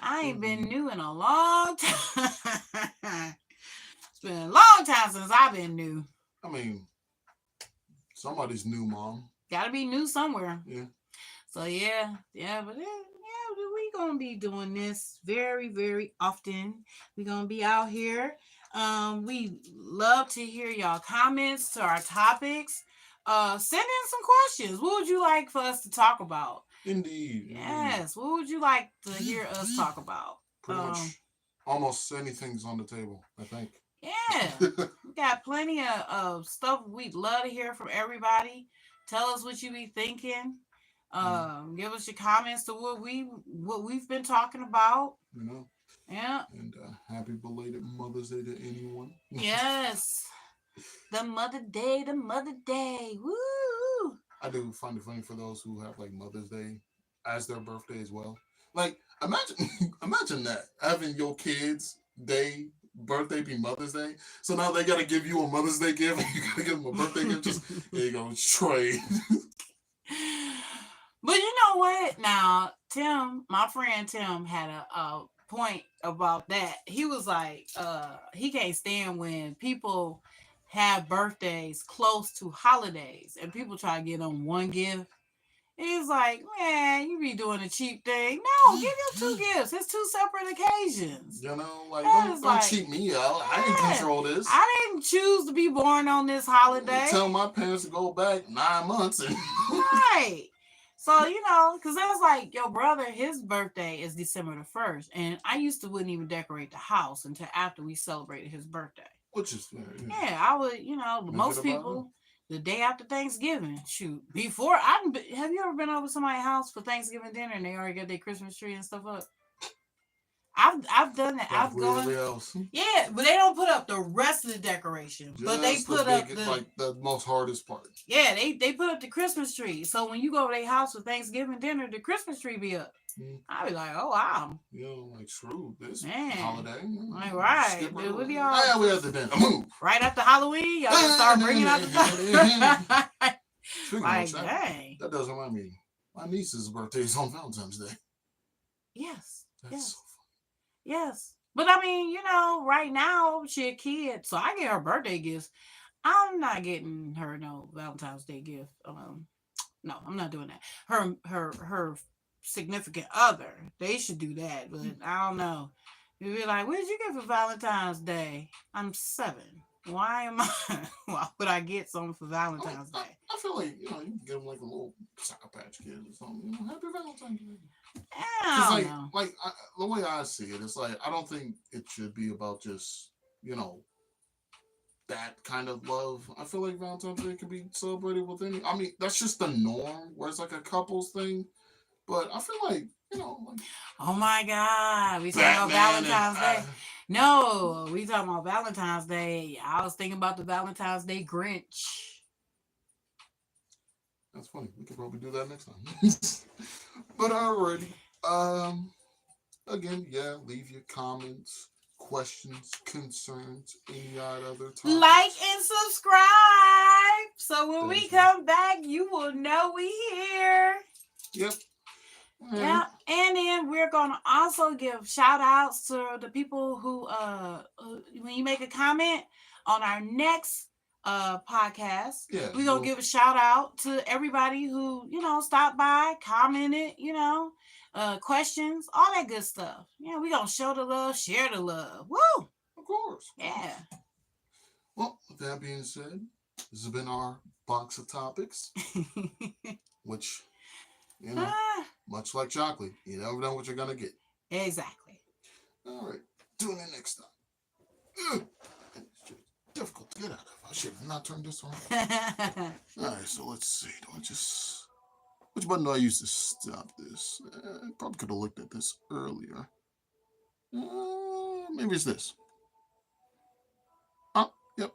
I ain't been Mhm. new in a long time. It's been a long time since I've been new. I mean, somebody's new, mom. Gotta be new somewhere. Yeah. So yeah, but we gonna be doing this very, very often. We gonna be out here. We love to hear y'all comments to our topics. Send in some questions. What would you like for us to talk about? Indeed, indeed. Yes, what would you like to hear us talk about? Pretty much almost anything's on the table, I think. Yeah, we got plenty of stuff we'd love to hear from everybody. Tell us what you be thinking. Mm, Give us your comments to what we've been talking about. you know, Yeah. and happy belated Mother's Day to anyone. Yes. The Mother Day, the Mother Day. Woo! I do find it funny for those who have like Mother's Day as their birthday as well. Like, imagine, imagine that having your kids' day birthday be Mother's Day. So now they gotta give you a Mother's Day gift, and you gotta give them a birthday gift. Just there you go, trade. But you know what? Now, Tim, my friend Tim had a point about that. He was like, he can't stand when people have birthdays close to holidays and people try to get on one gift. He's like, man, you be doing a cheap thing. No, give you two gifts. It's two separate occasions. You know, like That is don't like, cheat me out. I didn't yeah, control this. I didn't choose to be born on this holiday. Tell my parents to go back 9 months and Right. So, because that's like your brother, his birthday is December the 1st. And I used to wouldn't even decorate the house until after we celebrated his birthday. which is Yeah, I would, most people, the day after Thanksgiving, shoot. Before, have you ever been over somebody's house for Thanksgiving dinner and they already got their Christmas tree and stuff up? I've done that. I've gone. else. Yeah, but they don't put up the rest of the decoration. Just but they put up the like the most hardest part. Yeah, they put up the Christmas tree. So when you go to their house for Thanksgiving dinner, the Christmas tree be up. I'll be like, oh wow. You know, like screw this Man. holiday. Like, right. Skip Dude, what it. y'all? Yeah, we have the dinner. Move. Right after Halloween, y'all just start bringing out the Speaking like, of that, dang. that does remind me. My niece's birthday is on Valentine's Day. Yes. That's yes. so funny. Yes. But I mean, right now she a kid, so I get her birthday gifts. I'm not getting her no Valentine's Day gift. No, I'm not doing that. Her significant other, they should do that, but I don't know. You'd be like, what did you get for Valentine's Day? I'm 7. Why would I get something for Valentine's Day? I feel like, you can give them like a little Sour Patch Kid or something. Happy Valentine's Day. I don't know. The way I see it, it's like, I don't think it should be about just, that kind of love. I feel like Valentine's Day can be celebrated with any. I mean, that's just the norm, where it's like a couples thing. But I feel like, like, oh my God, we talking about Valentine's Day. No, we talking about Valentine's Day. I was thinking about the Valentine's Day Grinch. That's funny. We could probably do that next time. But alrighty. Again, yeah, leave your comments, questions, concerns, any other topics. Like and subscribe. So when we come back, you will know we here. Yep. Yeah, and then we're gonna also give shout outs to the people who when you make a comment on our next podcast, we're gonna give a shout out to everybody who stopped by, commented, questions, all that good stuff. Yeah, we're gonna show the love, share the love. Woo! Of course. Yeah. Well, with that being said, this has been our box of topics, which much like chocolate, you never know what you're gonna get. Exactly. All right, tune in next time. It's difficult to get out of. I should have not turned this on. All right, so let's see. Which button do I use to stop this? I probably could have looked at this earlier. Maybe it's this. Oh, yep.